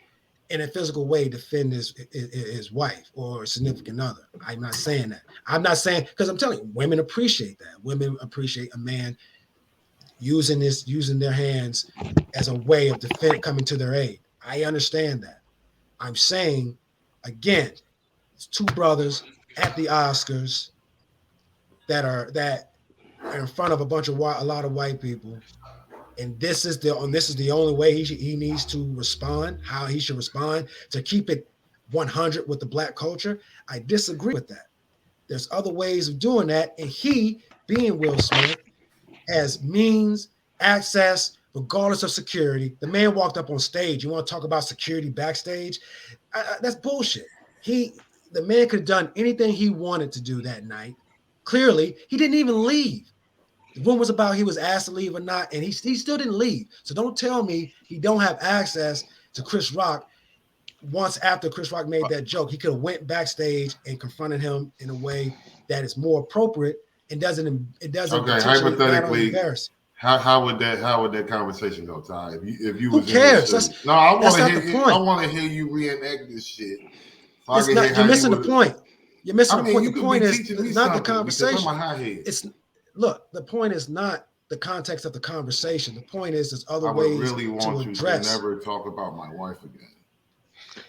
S1: in a physical way, defend his wife or significant other. I'm not saying that. I'm not saying, because I'm telling you, women appreciate that. Women appreciate a man using their hands as a way of coming to their aid. I understand that. I'm saying, again, it's two brothers at the Oscars that are in front of a lot of white people, and this is the only way he needs to respond. How he should respond to keep it 100 with the black culture. I disagree with that. There's other ways of doing that, and he, being Will Smith, has means, access, regardless of security. The man walked up on stage. You want to talk about security backstage? That's bullshit. The man could have done anything he wanted to do that night. Clearly, he didn't even leave. The room was about he was asked to leave or not, and he still didn't leave. So don't tell me he don't have access to Chris Rock. Once after Chris Rock made that joke, he could have went backstage and confronted him in a way that is more appropriate and doesn't
S5: Okay, hypothetically, how would that conversation go, Ty? If you
S1: who
S5: was
S1: cares?
S5: in no, I want to hear
S1: the point.
S5: I want to hear you reenact this shit.
S1: You're missing the point. You're missing the point. The point is not the conversation. The point is not the context of the conversation. The point is there's other ways
S5: really want
S1: to address.
S5: You to never talk about my wife again.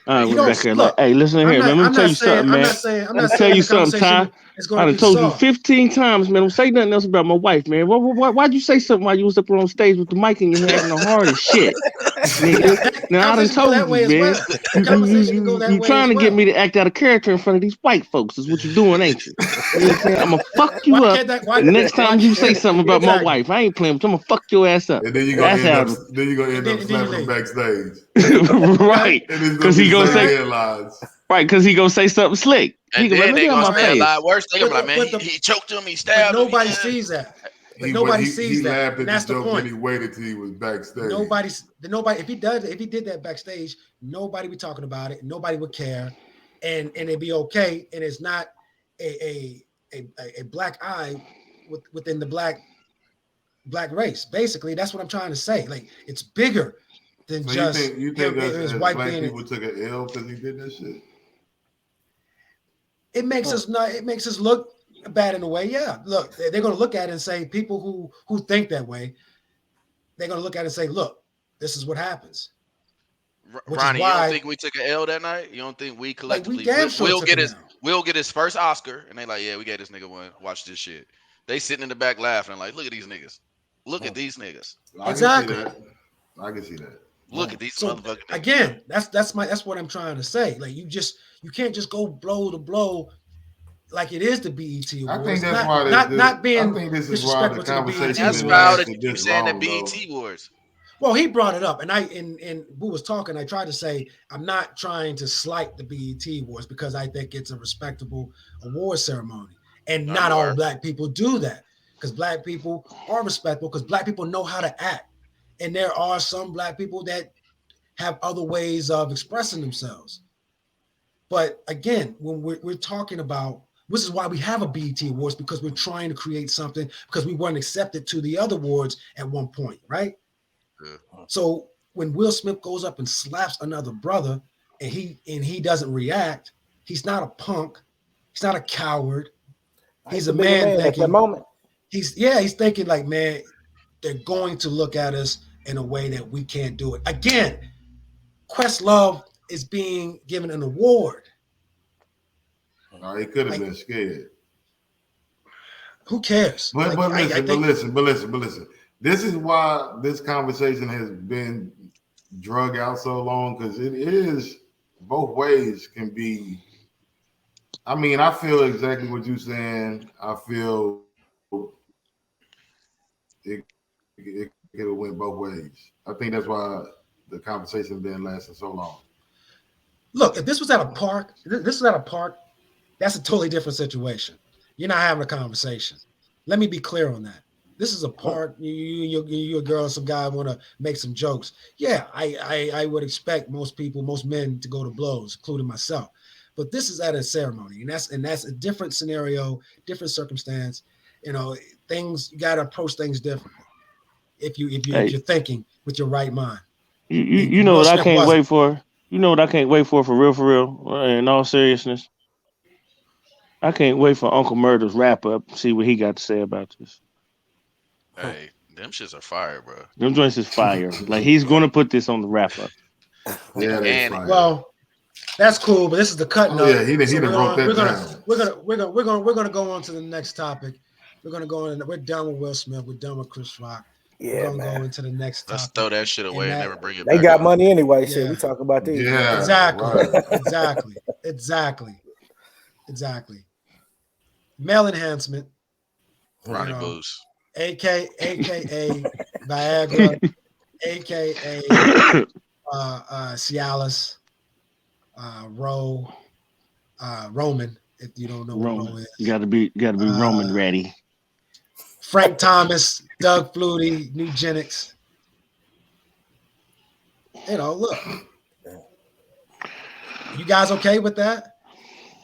S4: Rebecca, hey, listen here, man. Let me tell you something, man. I'm not tell you something, Ty. I done told you 15 times, man. Don't say nothing else about my wife, man. Why'd you say something while you was up on stage with the mic in your hand acting hard as shit? Nigga. Now I done told you, man. You trying to get me to act out of character in front of these white folks is what you're doing, ain't you? You know what I'm saying? I'm gonna fuck you up. The next time you say something about my wife, I ain't playing with you. I'm gonna fuck your ass up.
S5: And then you're gonna end up slapping him backstage.
S4: Right. Because he gonna say headlines. Right, because he gonna say something slick.
S2: And then they gonna say a lot worse. They gonna be like, man, he choked him, he stabbed him.
S1: Nobody sees that. But nobody sees that.
S5: Laughed at
S1: that's
S5: the joke,
S1: point.
S5: and he waited till he was backstage.
S1: Nobody. If he did that backstage, nobody would be talking about it. Nobody would care, and it'd be okay. And it's not a black eye within the black race. Basically, that's what I'm trying to say. Like, it's bigger than just
S5: you think
S1: his white
S5: black
S1: being.
S5: People took an L because he did that shit.
S1: It makes us look bad in a way. Yeah, look, they're going to look at it and say, people who think that way, they're going to look at it and say, look, this is what happens.
S2: Ronnie, you don't think we took an L that night? You don't think we collectively we'll get his first Oscar, and they like, yeah, we gave this nigga one. Watch this shit. They sitting in the back laughing like, look at these niggas. Look at these niggas.
S1: Exactly.
S5: I can see that.
S2: Look at these motherfuckers.
S1: Again, that's what I'm trying to say. Like, you can't just go blow to blow like it is the BET Awards.
S5: I think that's why
S1: not being
S5: I think this is why the conversation
S2: that's wild that you saying the BET Awards.
S1: Well, he brought it up, and Boo was talking. I tried to say I'm not trying to slight the BET Awards because I think it's a respectable award ceremony, and not all black people do that, because black people are respectful, because black people know how to act, and there are some black people that have other ways of expressing themselves. But again, when we're talking about, this is why we have a BET Awards, because we're trying to create something, because we weren't accepted to the other awards at one point, right? Yeah. So when Will Smith goes up and slaps another brother and he doesn't react, he's not a punk, he's not a coward. He's a man thinking, at that moment. He's thinking like, man, they're going to look at us in a way that we can't do it. Again, Questlove is being given an award.
S5: No, he could have been scared.
S1: Who cares?
S5: But listen. This is why this conversation has been drug out so long, because it is both ways can be. I mean, I feel exactly what you're saying. I feel it it could have went both ways. I think that's why the conversation been lasting so long.
S1: Look, if this was at a park, that's a totally different situation. You're not having a conversation. Let me be clear on that. This is a park. You a girl and some guy want to make some jokes. Yeah, I would expect most men to go to blows, including myself. But this is at a ceremony, and that's a different scenario, different circumstance. Things you got to approach things differently. If you're thinking with your right mind.
S4: You know what I can't wait for? You know what I can't wait for real. In all seriousness, I can't wait for Uncle Murder's wrap up. See what he got to say about this.
S2: Hey, them shits are fire, bro.
S4: Them joints is fire. Like he's gonna put this on the wrap up.
S5: Yeah, that's fire.
S1: Well, that's cool, but this is the Kutt'n Up.
S5: Yeah, he done broke that down.
S1: We're gonna go on to the next topic. We're gonna go in. We're done with Will Smith. We're done with Chris Rock.
S3: Yeah,
S1: we're gonna go into the next topic.
S2: Let's throw that shit away and never bring it back.
S3: They got
S2: up.
S3: money anyway. Shit, we talk about these.
S5: Yeah,
S1: exactly. Male enhancement.
S2: Ronnie Booze.
S1: AKA Viagra, AKA Cialis, Roman. If you don't know what Roman is,
S4: you gotta be Roman ready.
S1: Frank Thomas, Doug Flutie, Nugenics. Look, you guys okay with that?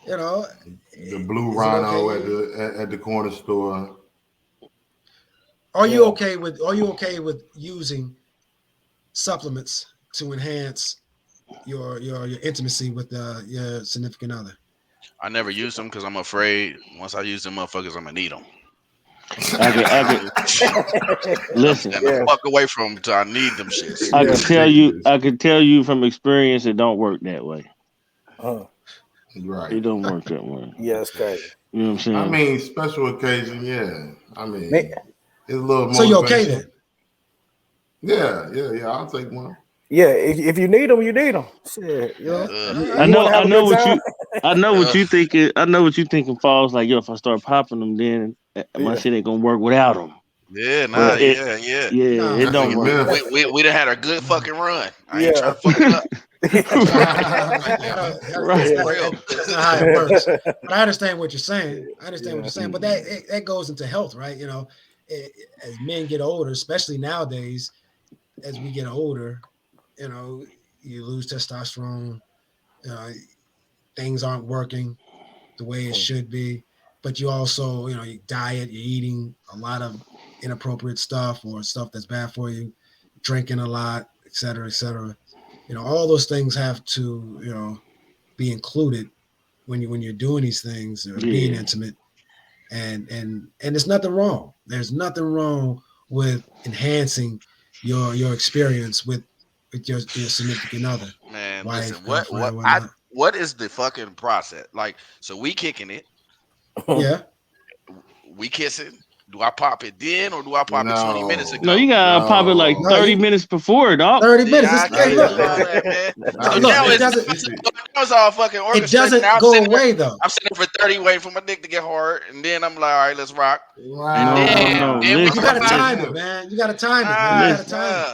S5: The blue rhino at the corner store.
S1: Are you okay with using supplements to enhance your intimacy with your significant other?
S2: I never use them because I'm afraid once I use them motherfuckers, I'm gonna need them.
S4: Listen,
S2: fuck away from them until I need them shits.
S4: I can tell you from experience, it don't work that way.
S5: Right.
S4: It don't work that way.
S3: Yeah, it's crazy.
S4: You know what I'm saying?
S5: I mean, special occasion, yeah. I mean, it's a little more.
S1: So you okay then?
S5: Yeah. I'll take one.
S3: Yeah, if you need them, you need them. Shit,
S4: I know what you thinking. I know what you thinking. Falls like, yo, if I start popping them, then my shit ain't gonna work without them.
S2: Yeah,
S4: it don't work.
S2: We done had a good fucking run. I ain't trying to fuck it up.
S1: That's not how it works. But I understand what you're saying. But that goes into health, right? As men get older, especially nowadays, as we get older, you lose testosterone. Things aren't working the way it should be. But you also, you diet, you're eating a lot of inappropriate stuff or stuff that's bad for you, drinking a lot, et cetera, et cetera. All those things have to, be included when you're doing these things or being intimate. And there's nothing wrong. There's nothing wrong with enhancing your experience with your significant other.
S2: Man,
S1: wife,
S2: listen, what is the fucking process? Like, so we kicking it.
S1: Yeah.
S2: We kissing. Do I pop it then or do I pop it 20 minutes ago?
S4: No, you gotta pop it like 30 minutes before, dog.
S1: 30 minutes.
S2: It's all fucking orchestrated.
S1: It doesn't go away though.
S2: I'm sitting for 30 waiting for my dick to get hard, and then I'm like, all right, let's rock.
S4: No.
S1: You gotta time it, man. You gotta time it.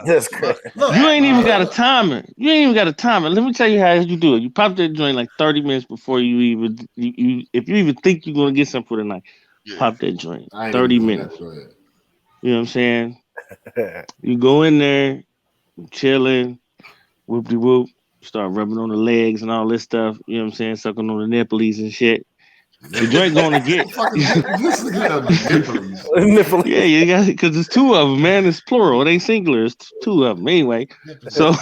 S3: That's crazy.
S4: You ain't even got to time it. Let me tell you how you do it. You pop that joint like 30 minutes before you even if you even think you're gonna get something for the night. Pop that joint. 30 minutes. You know what I'm saying? You go in there, chilling, whoop-de-whoop, start rubbing on the legs and all this stuff. You know what I'm saying? Sucking on the nipples and shit. The joint gonna get. Yeah, you got it because it's two of them, man. It's plural. It ain't singular. It's two of them anyway. So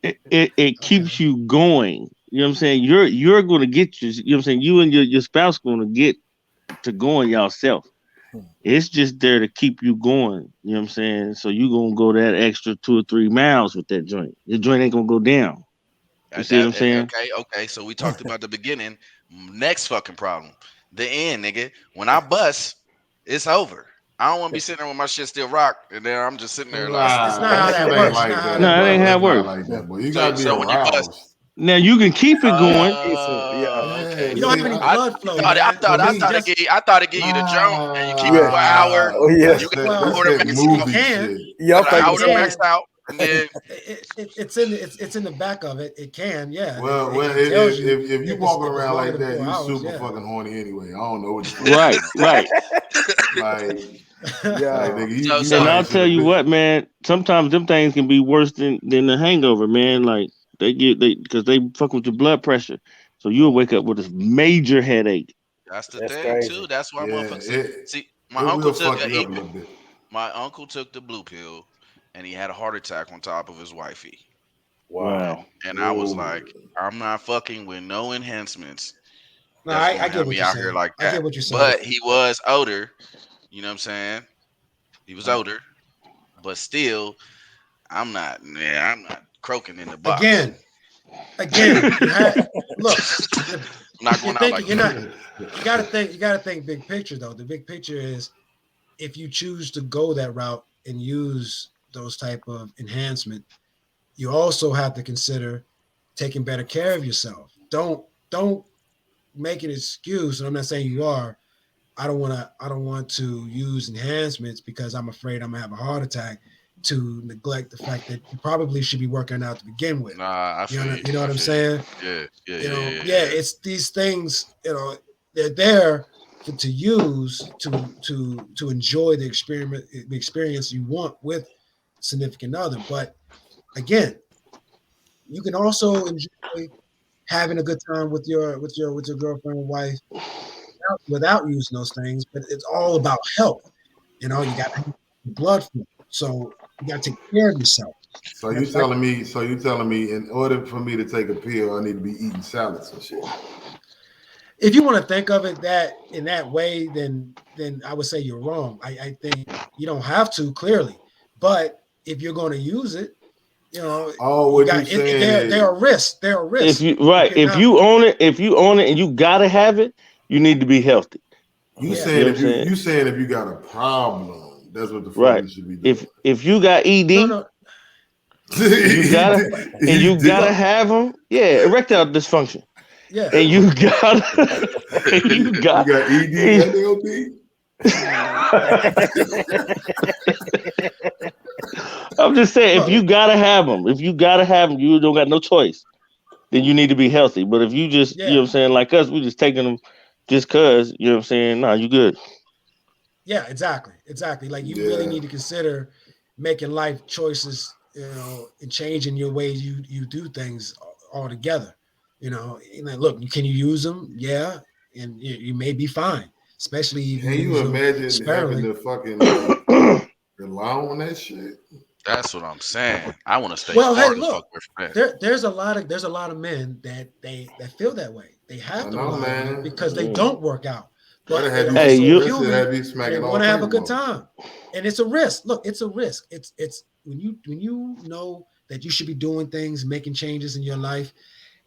S4: it keeps you going. You know what I'm saying? You're going to get you know what I'm saying? You and your spouse going to get to going yourself. It's just there to keep you going. You know what I'm saying? So you going to go that extra 2 or 3 miles with that joint. The joint ain't going to go down. You see what I'm saying?
S2: Okay. So we talked about the beginning. Next fucking problem. The end, nigga. When I bust, it's over. I don't want to be sitting there with my shit still rock, and then I'm just sitting there like.
S1: It's not how that works.
S5: No,
S4: it ain't how it works.
S5: Like that, boy. You gotta be aroused.
S4: Now you can keep it going.
S2: Okay.
S1: You don't have any
S2: I
S1: blood flow,
S2: thought
S1: man.
S2: I thought it gave you the jump and you keep it
S3: Yeah.
S2: for an hour.
S3: Oh yeah.
S2: You got
S1: Well,
S2: an
S5: That's
S2: hour to
S5: that
S2: max
S1: you
S2: out.
S5: movie
S1: can.
S5: shit.
S3: Yeah, I'm
S2: Got an hour to
S3: thinking
S2: max out, and then
S1: It's in the back of it. It can, yeah.
S5: Well,
S1: It tells you
S5: if you
S1: if
S5: walking
S1: it's
S5: around
S1: longer
S5: like
S1: than
S5: that,
S1: 4
S5: you
S1: hours,
S5: super
S1: yeah.
S5: fucking horny anyway. I don't know what the fuck.
S4: Right.
S5: Like,
S3: Yeah.
S5: nigga,
S2: so
S5: you
S2: so
S4: And
S5: might
S4: I'll
S5: should
S4: tell
S5: have
S4: you
S5: been.
S4: what, man. Sometimes them things can be worse than the hangover, man. Like they because they fuck with your blood pressure, so you'll wake up with this major headache.
S2: that's the
S3: That's
S2: thing
S3: crazy.
S2: too. That's why
S5: Yeah,
S2: motherfuckers see. My
S5: it
S2: uncle
S5: will
S2: took
S5: fuck you up a little bit.
S2: my uncle took the blue pill, and he had a heart attack on top of his wifey.
S3: Wow.
S4: Wow.
S2: And I was
S5: Whoa.
S2: like, I'm not fucking with no enhancements
S1: No,
S2: that's
S1: I
S2: gonna
S1: get
S2: have
S1: what
S2: me
S1: you're
S2: out here
S1: saying.
S2: like
S1: I
S2: that.
S1: get what you're saying.
S2: But he was older. You know what I'm saying? He was older, but still, I'm not. Yeah, I'm not croaking in the box.
S1: Again, you had look.
S2: I'm
S1: The,
S2: not
S1: you're
S2: going out
S1: thinking.
S2: like
S1: You're
S2: that.
S1: not. You got to think. You got to think big picture though. The big picture is if you choose to go that route and use those type of enhancement, you also have to consider taking better care of yourself. Don't make an excuse. And I'm not saying you are. I don't want to use enhancements because I'm afraid I'm gonna have a heart attack to neglect the fact that you probably should be working out to begin with.
S2: Nah, I feel you.
S1: You know
S2: I
S1: what I'm
S2: feel you.
S1: saying? Yeah,
S2: Yeah.
S1: it's these things, they're there to use to enjoy the experience you want with significant other. But again, you can also enjoy having a good time with your girlfriend and wife without using those things. But it's all about health. You got to have blood flow, so you got to take care of yourself.
S5: So you telling me? So you telling me? In order for me to take a pill, I need to be eating salads and shit.
S1: If you want to think of it that in that way, then I would say you're wrong. I think you don't have to clearly, but if you're going to use it,
S5: Oh,
S1: you
S5: what you
S1: got
S5: saying
S1: there
S5: is
S1: are risks. There are
S4: If
S1: risks
S4: you
S1: if you're
S4: if
S1: not.
S4: you own it, and you gotta have it, you need to be healthy.
S5: you
S1: Yeah,
S4: You know
S5: saying
S4: what
S5: if
S4: I'm
S5: you
S4: saying?
S5: you saying if you got a problem, that's what the fuck
S4: Right.
S5: you should be doing.
S4: If you got
S1: no,
S4: ED
S1: no,
S4: and you gotta
S5: he did.
S1: look,
S4: have them, yeah, erectile dysfunction,
S1: yeah.
S4: and you gotta and you
S5: You
S4: got.
S5: got ED and LD.
S4: I'm just saying, if
S1: Look,
S4: you gotta have them, you don't got no choice. Then you need to be healthy. But if you just, you know
S1: yeah,
S4: what I'm saying, like us, we just taking them just cause, you know what I'm saying, nah, you good.
S1: yeah, exactly. Like you really
S5: Yeah.
S1: need to consider making life choices, and changing your ways you do things altogether. And then, look, can you use them? Yeah, and you may be fine, especially if you
S5: Can you
S1: use them
S5: imagine having
S1: sparingly.
S5: to fucking like rely on that shit?
S2: That's what I'm saying. I want to stay
S1: Well, hey,
S2: far the fuck
S1: look,
S2: away from that.
S1: there's a lot of men that feel that way. They have
S5: I
S1: to
S5: know,
S1: rely on it
S5: man.
S1: because they don't work out,
S5: That'll
S1: but they
S5: have you.
S4: Hey,
S1: also
S4: you
S5: That shit
S1: human
S5: have you
S1: and they
S5: smacking
S1: want
S5: all
S1: to have
S5: type
S1: a
S5: of
S1: good
S5: motherfuckers.
S1: time. And it's a risk. Look, it's a risk. It's when you know that you should be doing things, making changes in your life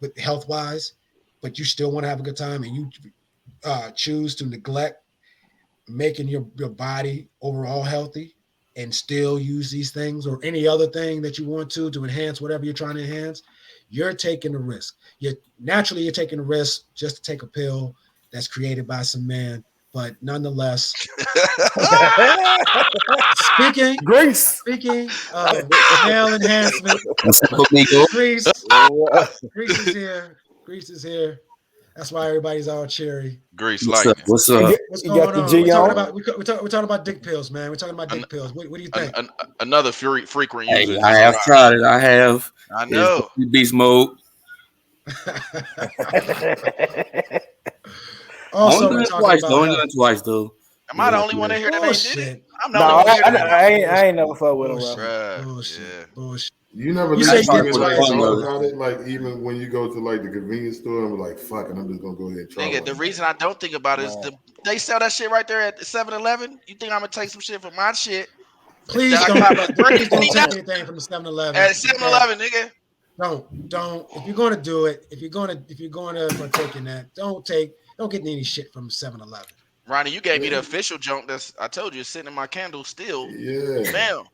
S1: with health wise, but you still want to have a good time and you choose to neglect making your body overall healthy and still use these things or any other thing that you want to enhance whatever you're trying to enhance, you're taking a risk. You're taking a risk just to take a pill that's created by some man. But nonetheless, speaking
S3: Grace.
S1: speaking of male enhancement,
S6: What's up, amigo?
S1: Grease, Grease is here. Grease is here. That's why everybody's all cheery.
S2: Grease
S6: What's up?
S2: lightning.
S6: What's
S3: You
S6: up?
S3: got,
S1: What's
S3: you got
S1: going
S3: the
S1: on?
S3: G on.
S1: We're talking about dick pills, man. We're talking about
S2: An,
S1: dick pills. What do you
S2: an,
S1: think?
S2: an, another frequent user
S6: Hey, I
S2: just
S6: have
S2: arrived.
S6: tried it. I have.
S2: I
S6: It's
S2: know.
S6: beast mode. Only
S1: Also, we're
S6: done it
S1: talking
S6: twice though.
S1: about
S6: Only done
S1: health.
S6: it twice though.
S2: Am I the
S6: Yeah,
S2: only one
S6: yeah.
S2: in here that ain't did it?
S1: Bullshit.
S2: I'm the
S3: No,
S2: only one in here that ain't did it.
S3: I ain't never fucked with him, bro.
S1: Bullshit.
S2: Bruh.
S1: Bullshit.
S2: Yeah.
S1: Bullshit.
S5: You never
S1: You
S6: I
S1: say
S5: even
S1: you
S6: tried
S1: did
S6: it
S1: it
S6: for the
S5: like
S1: twice.
S6: fun
S5: thought
S6: of it.
S5: about it. Like even when you go to like the convenience store and be like, "Fuck it, I'm just gonna go ahead and try
S2: Nigga, the
S5: one."
S2: reason I don't think about it is they sell that shit right there at the 7-Eleven. You think I'm gonna take some shit from my shit
S1: Please
S2: that I
S1: don't.
S2: got for
S1: Please don't take
S2: 3.99
S1: anything from the 7-Eleven.
S2: at 7-Eleven, nigga?
S1: Don't. If you're going to do it, if you're going to partake in that, don't get any shit from 7-Eleven.
S2: Ronnie, you gave me the
S5: Yeah,
S2: official junk that's I told you it's sitting in my candle still.
S5: yeah.
S2: Bam.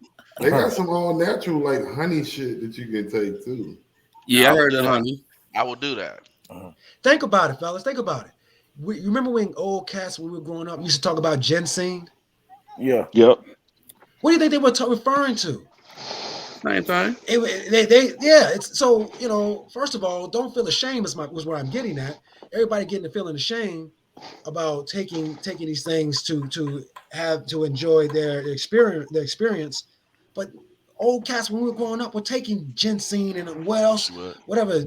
S5: They got some all natural like honey shit that you can take too.
S6: Yeah,
S2: Nah,
S6: I
S2: I'm gonna
S6: heard
S2: do
S6: that,
S2: that.
S6: honey.
S2: I will do that.
S1: Think about it, fellas. Think about it. You remember when old cats, when we were growing up, used to talk about ginseng?
S3: Yeah.
S4: Yep.
S1: What do you think they were referring to?
S6: Same thing.
S1: Yeah. It's so First of all, don't feel ashamed. Was where I'm getting at. Everybody getting the feeling ashamed about taking these things to enjoy their experience, but old cats when we were growing up were taking ginseng and what else,
S2: What?
S1: whatever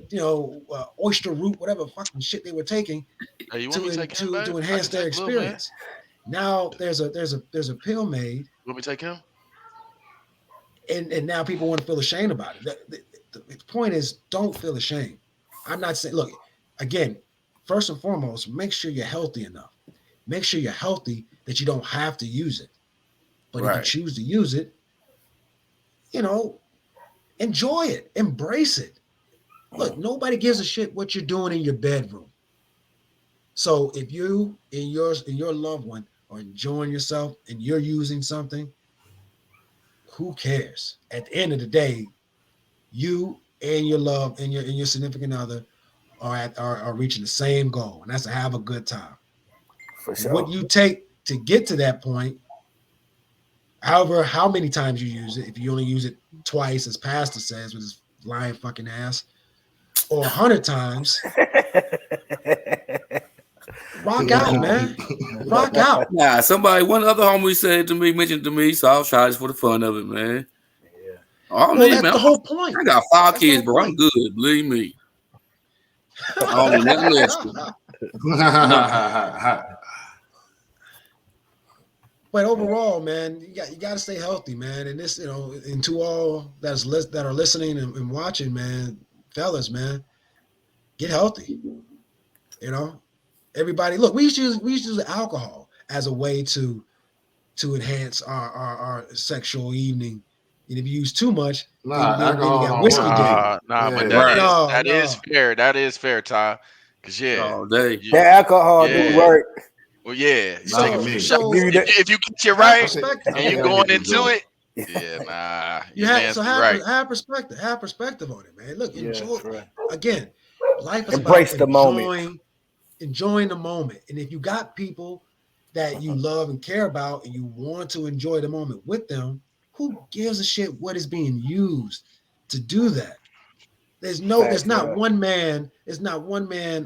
S1: oyster root, whatever fucking shit they were taking
S2: Hey, you want me to take him,
S1: to
S2: babe? I
S1: enhance
S2: can
S1: their
S2: take Lil, man.
S1: experience. Now there's a pill made,
S2: You want me to take him?
S1: and now people want to feel ashamed about it. The point is, don't feel ashamed. I'm not saying, look, again, first and foremost, make sure you're healthy enough. Make sure you're healthy that you don't have to use it. But if you choose to use it, enjoy it, embrace it. Look, nobody gives a shit what you're doing in your bedroom. So if you and your loved one are enjoying yourself and you're using something, who cares? At the end of the day, you and your love and your significant other are reaching the same goal, and that's to have a good time.
S3: For sure.
S1: What you take to get to that point, however, how many times you use it, if you only use it twice, as Pastor says with his lying fucking ass, or 100 times, rock out, man. Rock out.
S6: Nah, one other homie mentioned to me, so I'll try this for the fun of it, man.
S3: Yeah.
S6: All
S1: Well,
S6: me,
S1: that's
S6: man.
S1: the whole point.
S6: I got 5
S1: That's
S6: kids,
S1: the whole
S6: bro. I'm
S1: point.
S6: good, believe me. I don't need nothing less.
S1: But overall, man, you got to stay healthy, man. And this, and to all that are listening and watching, man, fellas, man, get healthy. Everybody, look, we used to use alcohol as a way to enhance our sexual evening. And if you use too much, then you
S5: alcohol
S1: got
S5: don't
S1: whiskey
S5: work.
S1: dick.
S2: But
S6: Right.
S2: that is fair. That is fair, Ty. Cause
S6: All day.
S3: That alcohol do work.
S2: Well, yeah. You
S5: Not
S2: take
S5: for
S2: a
S5: me.
S2: few shots.
S3: Give you that.
S2: If you get you
S1: Have
S2: right
S1: perspective.
S2: and you going into it, yeah,
S1: You
S2: your man's right.
S1: have perspective. Have perspective on it, man. Look, enjoy.
S3: Right.
S1: Again, life is
S3: Embrace
S1: about
S3: the moment.
S1: enjoying the moment. And if you got people that you love and care about and you want to enjoy the moment with them, who gives a shit what is being used to do that? There's not one man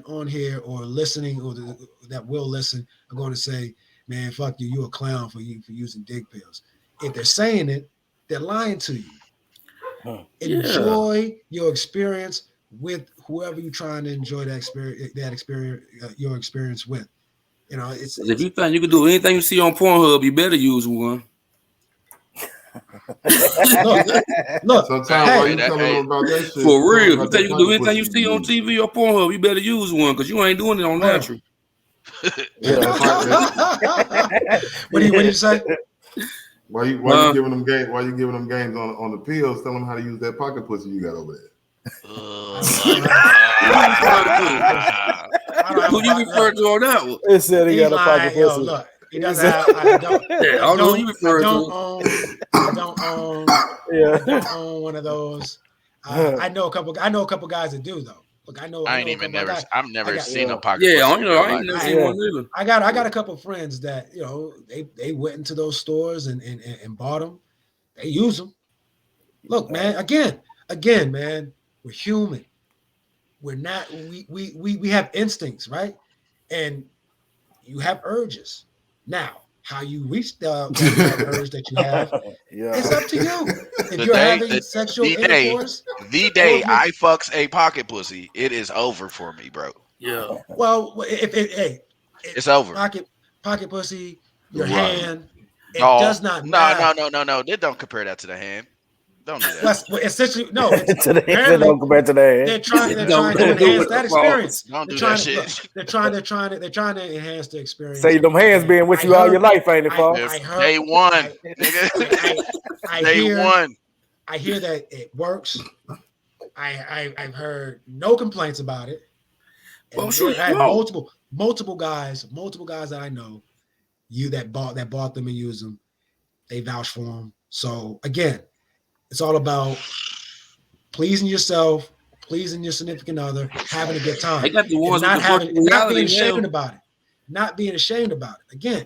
S1: on here or listening or that will listen are going to say, man, fuck you, you a clown for using dick pills. If they're saying it, they're lying to you. Enjoy your experience with whoever you're trying to enjoy that experience, your experience with. It's
S6: If you think you can do anything you see on Pornhub, you better use one.
S1: look.
S5: Sometimes while you telling them about that shit,
S6: For real, if you
S5: about
S6: think you
S5: that
S6: can do
S5: pocket
S6: anything you
S5: pussy
S6: see on
S5: use.
S6: TV or Pornhub, you better use one because you ain't doing it on natural.
S1: What did you say?
S5: Why you giving them games? Why you giving them games on the pills? Tell them how to use that pocket pussy you got over there.
S6: Who you refer to on that one?
S3: It said he got a pocket pussy.
S1: Look, he doesn't have. I don't know who you refer to. I don't own one of those. I know a couple guys that do though. Look, I've
S2: never seen a pocket.
S6: Yeah, I ain't never seen one either.
S1: I got a couple friends that they went into those stores and bought them. They use them. Look, man. Again, man. We're human. We're not. We have instincts, right? And you have urges. Now, how you reach that urge that you have, it's up to you. If you're having sexual intercourse,
S2: the day I fucks a pocket pussy, it is over for me, bro.
S6: Yeah.
S1: Well, it's
S2: over.
S1: Pocket pussy, your hand. It does not
S2: matter. No. They don't compare that to the hand. Don't do that.
S1: Well, essentially, no.
S3: Don't compare to the hand.
S1: They're trying to enhance that experience.
S2: Don't do that shit.
S1: They're trying to enhance the experience.
S3: Say them hands being with you all your life, ain't it, Paul?
S2: Day one.
S1: I hear that it works. I've heard no complaints about it.
S6: Well,
S1: I had multiple guys that I know that bought them and used them. They vouch for them. So again, it's all about pleasing yourself, pleasing your significant other, having a good time,
S6: They got the
S1: and
S6: ones with
S1: not
S6: the
S1: having,
S6: virtual
S1: and not
S6: reality
S1: being ashamed
S6: now.
S1: about it. Not being ashamed about it. Again,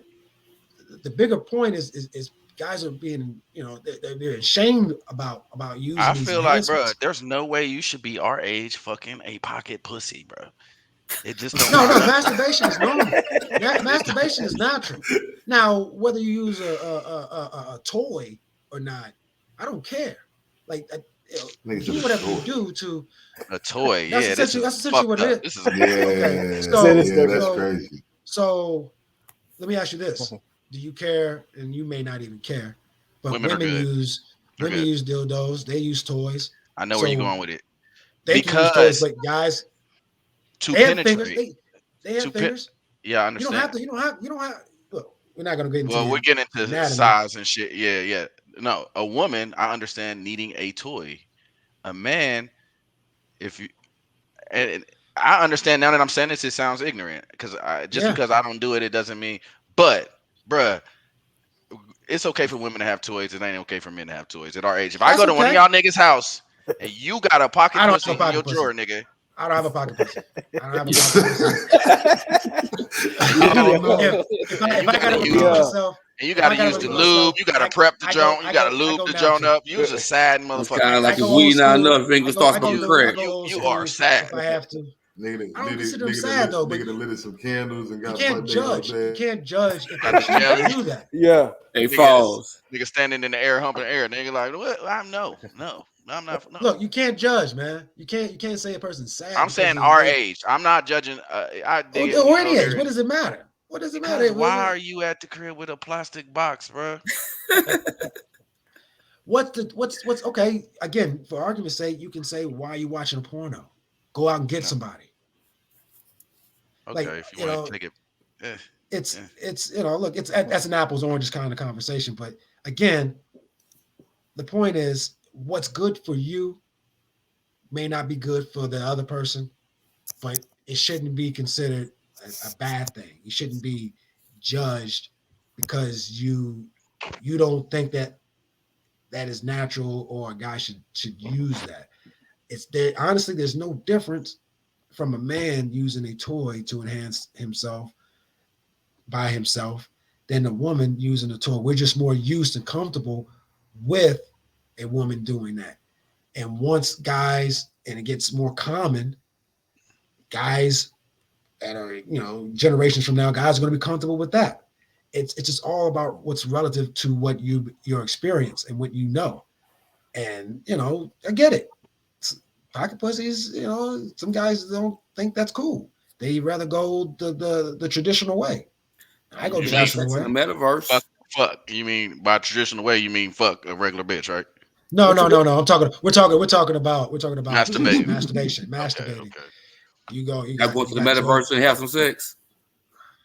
S1: the bigger point is guys are being, they're ashamed about using
S2: I
S1: these
S2: feel like, bro,
S1: enhancements.
S2: there's no way you should be our age fucking a pocket pussy, bro. It just don't
S1: No,
S2: line
S1: no,
S2: up.
S1: masturbation is normal.
S2: It,
S1: Masturbation is natural. Now, whether you use a toy or not, I don't care. Like,
S5: Nigga said
S1: do
S5: a
S1: whatever you
S5: toy.
S1: do to.
S2: a toy,
S1: That's
S2: yeah. This
S1: essentially
S2: is
S1: that's essentially what
S2: fucked
S1: it
S2: up.
S1: is.
S2: This is
S1: Okay,
S5: Yeah,
S3: Said it's
S5: yeah,
S3: different.
S5: that's
S1: so
S5: crazy.
S1: so let me ask you this: do you care? And you may not even care, but
S2: women are good. They're
S1: women
S2: good.
S1: use dildos. They use toys.
S2: I know where you're
S1: So
S2: going with it.
S1: they can use toys,
S2: Because
S1: but guys,
S2: to
S1: they have fingers.
S2: penetrate,
S1: They have
S2: to pet,
S1: fingers.
S2: yeah, I
S1: You don't have
S2: understand.
S1: to. You don't have. Look, we're not going to get into
S2: Well, we're getting
S1: the
S2: into
S1: anatomy.
S2: size and shit. Yeah, yeah. No, a woman, I understand needing a toy. A man, if you and I understand now that I'm saying this, it sounds ignorant because just
S1: Yeah,
S2: because I don't do it, it doesn't mean. But, bruh, it's okay for women to have toys. It ain't okay for men to have toys at our age. If I
S1: that's
S2: go to one of
S1: okay.
S2: y'all niggas' house and you got a pocket
S1: I don't
S2: pussy
S1: have a
S2: in your
S1: pocket pussy.
S2: drawer, nigga,
S1: I don't have a pocket pussy. I don't have a pocket pussy.
S5: I don't
S1: if
S5: know.
S2: and
S1: if
S2: you
S1: I
S2: gotta
S1: gotta
S2: use
S1: relieve
S3: Yeah.
S1: myself,
S2: and you
S1: if I
S2: gotta
S1: gotta
S2: use the
S1: relieve
S2: lube,
S1: myself,
S2: you gotta prep the joint, you gotta
S1: I
S2: lube
S1: go
S2: the joint
S1: natural.
S2: up. You's a sad
S6: It's
S2: motherfucker,
S6: kind of like
S1: I
S2: man.
S6: if
S1: go old
S6: weed not
S1: school.
S6: enough, fingers start smoking
S1: I
S6: crack.
S1: go old
S2: You are
S1: school
S2: sad.
S1: if I have to. I don't consider them sad though, but
S5: Nigga that lit some candles and
S1: you
S5: got butt
S1: can't
S5: naked on
S1: judge. You
S5: stage.
S1: can't judge if they
S2: Got the
S1: choose to
S2: jelly.
S1: do that.
S3: Yeah.
S6: They
S2: Nigga,
S6: falls.
S2: nigga standing in the air, humping the air. Nigga like, what? I'm no, I'm not. No,
S1: Look, you can't judge, man. You can't say a person's sad
S2: I'm
S1: because
S2: saying our
S1: they
S2: age. I'm not judging. I dig it when you
S1: or
S2: go
S1: any age.
S2: there
S1: What does it matter? What does it
S2: because
S1: matter?
S2: why are you at the crib with a plastic box, bro?
S1: What's okay? Again, for argument's sake, you can say, why are you watching a porno? Go out and get
S2: No,
S1: somebody. Like,
S2: okay, if you want to take it, eh, eh.
S1: it's look, that's an apples oranges kind of conversation. But again, the point is, what's good for you may not be good for the other person, but it shouldn't be considered a bad thing. You shouldn't be judged because you don't think that is natural or a guy should use that. It's there. Honestly, there's no difference from a man using a toy to enhance himself by himself than a woman using a toy. We're just more used and comfortable with a woman doing that. And once guys, and it gets more common, guys that are, generations from now, guys are going to be comfortable with that. It's just all about what's relative to what your experience and what you know. And I get it. Pocket pussies, some guys don't think that's cool. They rather go the traditional way. I go
S6: You
S2: You
S6: can have
S2: mean
S1: traditional
S6: sex in
S1: way.
S6: the metaverse.
S2: fuck? Fuck. You mean by traditional way? You mean fuck a regular bitch, right?
S1: No,
S3: What
S1: no,
S3: you do?
S1: no, no. We're talking about
S2: Masturbating. Okay,
S1: masturbating.
S2: okay.
S1: You
S6: Y'all
S1: got
S6: going
S1: you
S6: to the
S1: got your
S6: metaverse and have some sex?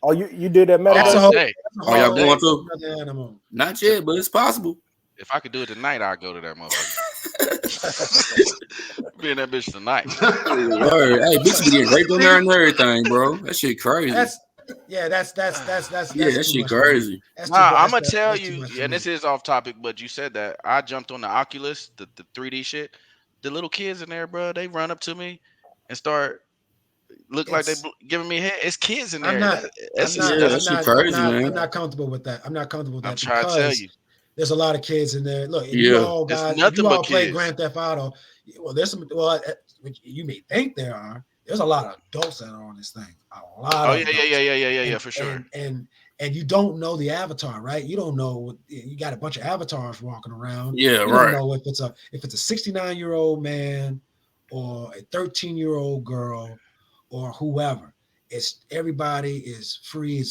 S3: Oh, you did that
S1: that's
S2: All
S1: a
S3: metaverse
S1: whole
S3: shit?
S2: day,
S1: that's a
S6: Are y'all
S2: all
S1: whole
S6: going
S2: day.
S6: to?
S1: another animal.
S6: Not yet, but it's possible.
S2: If I could do it tonight, I'd go to that motherfucker. Be in that bitch tonight.
S6: Word. Hey, bitches be getting raped on there
S1: See,
S6: and everything, bro. That shit crazy.
S1: that's yeah,
S6: Yeah,
S1: that's
S6: that
S1: too
S6: shit
S1: much for me.
S6: crazy.
S1: That's too
S2: Nah, I'm
S1: that's
S2: gonna
S1: that's,
S2: tell
S1: that's too
S2: you,
S1: much for
S2: and
S1: me.
S2: this is off topic, but you said that I jumped on the Oculus, the 3D shit. The little kids in there, bro, they run up to me and start look like they
S1: It's
S2: giving me head. It's kids in
S1: I'm
S2: there.
S1: not I'm not
S6: Yeah,
S2: That's.
S6: that
S1: I'm
S6: shit
S1: not I'm
S6: crazy,
S1: not
S6: man.
S1: I'm not comfortable with that. I'm not comfortable with
S2: I'm
S1: that
S2: trying to tell
S1: because
S2: you,
S1: there's a lot of kids in there. Look,
S6: Yeah.
S2: it's
S1: if
S2: nothing
S1: you
S2: but
S1: all play
S2: kids.
S1: Grand Theft Auto, well, there's some. Well, you may think there are. There's a lot of adults that are on this thing. A lot
S2: Oh
S1: of
S2: yeah, yeah, yeah,
S1: adults,
S2: yeah, yeah, yeah, yeah,
S1: and
S2: for sure.
S1: and and and you don't know the avatar, right? You don't know. You got a bunch of avatars walking around.
S6: Yeah,
S1: You don't
S6: right.
S1: know if it's a 69-year-old man or a 13-year-old girl or whoever. It's everybody is free.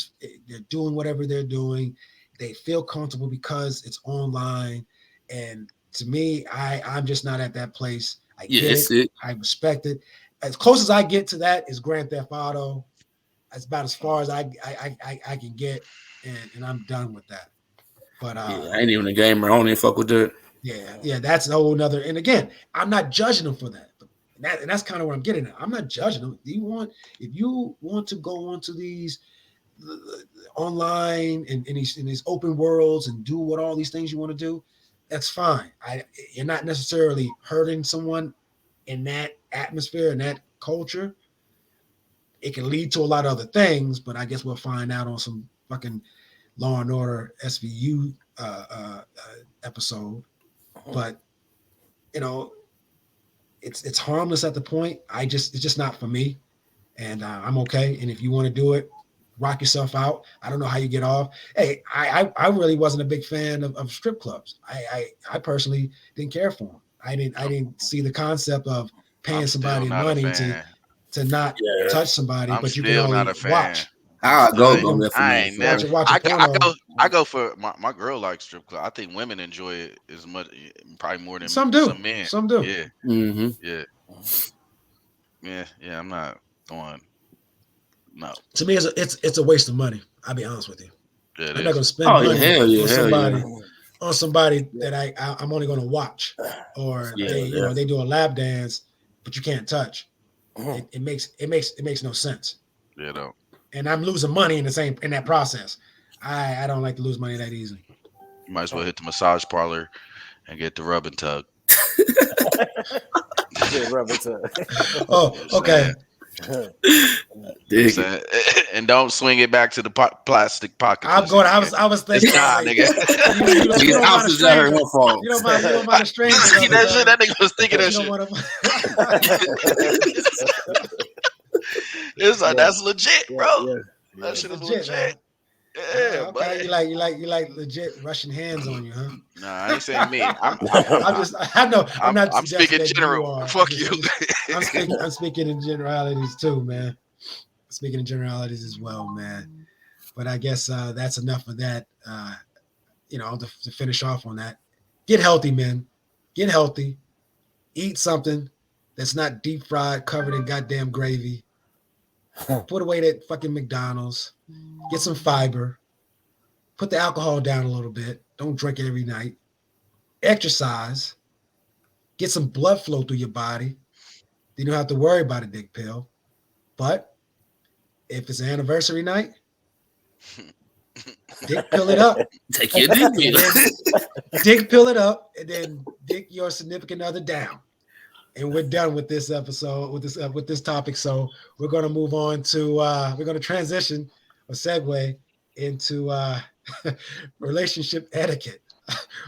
S1: They're doing whatever they're doing. They feel comfortable because it's online. And to me, I'm just not at that place. I
S6: Yeah,
S1: get
S6: it's
S1: it.
S6: sick.
S1: I respect it. As close as I get to that is Grand Theft Auto. That's about as far as I can get, and I'm done with that. But
S6: Yeah, I ain't even a gamer. I don't even fuck with that.
S1: yeah, that's a whole nother. And again, I'm not judging them for that. And that's kind of what I'm getting at. I'm not judging them. If you want to go onto these online and in these open worlds and do what all these things you want to do, that's fine. You're not necessarily hurting someone in that atmosphere and that culture, it can lead to a lot of other things. But I guess we'll find out on some fucking Law and Order SVU episode. But it's harmless at the point. It's just not for me, and I'm okay. And if you want to do it, rock yourself out. I don't know how you get off. Hey, I really wasn't a big fan of strip clubs. I personally didn't care for them. I didn't see the concept of paying somebody money to not touch somebody, but you can only watch.
S6: I go for
S2: I ain't never.
S1: Porno.
S2: I go for my girl likes strip club. I think women enjoy it as much, probably more than
S1: some do.
S2: Some men.
S1: Some do.
S2: Yeah.
S6: Mm-hmm.
S2: Yeah. I'm not going. No.
S1: To me, it's a waste of money. I'll be honest with you.
S2: Yeah,
S1: I'm not going to spend money on somebody that I'm only going to watch, or they do a lap dance, but you can't touch. It makes no sense.
S2: Yeah, no.
S1: And I'm losing money in that process. I don't like to lose money that easily.
S2: You might as well hit the massage parlor and get the rub and tug.
S1: Oh, okay.
S2: And don't swing it back to the plastic pocket.
S1: I was thinking,
S2: nah, nigga.
S1: You don't mind a stranger.
S2: That nigga was thinking that shit. It's like, that's legit, bro. That shit is legit. Yeah,
S1: okay. You like legit Russian hands on you, huh?
S2: Nah, I ain't saying me. I'm speaking general. Fuck you.
S1: I'm speaking in generalities too, man. Speaking in generalities as well, man. But I guess that's enough of that. To finish off on that. Get healthy, men. Get healthy. Eat something that's not deep fried, covered in goddamn gravy. Put away that fucking McDonald's. Get some fiber. Put the alcohol down a little bit. Don't drink it every night. Exercise. Get some blood flow through your body. You don't have to worry about a dick pill. But if it's an anniversary night, dick pill it up.
S6: Take your dick pill.
S1: Dick pill it up, and then dick your significant other down. And we're done with this episode, with this topic. So we're going to move on to we're going to transition or segue into relationship etiquette.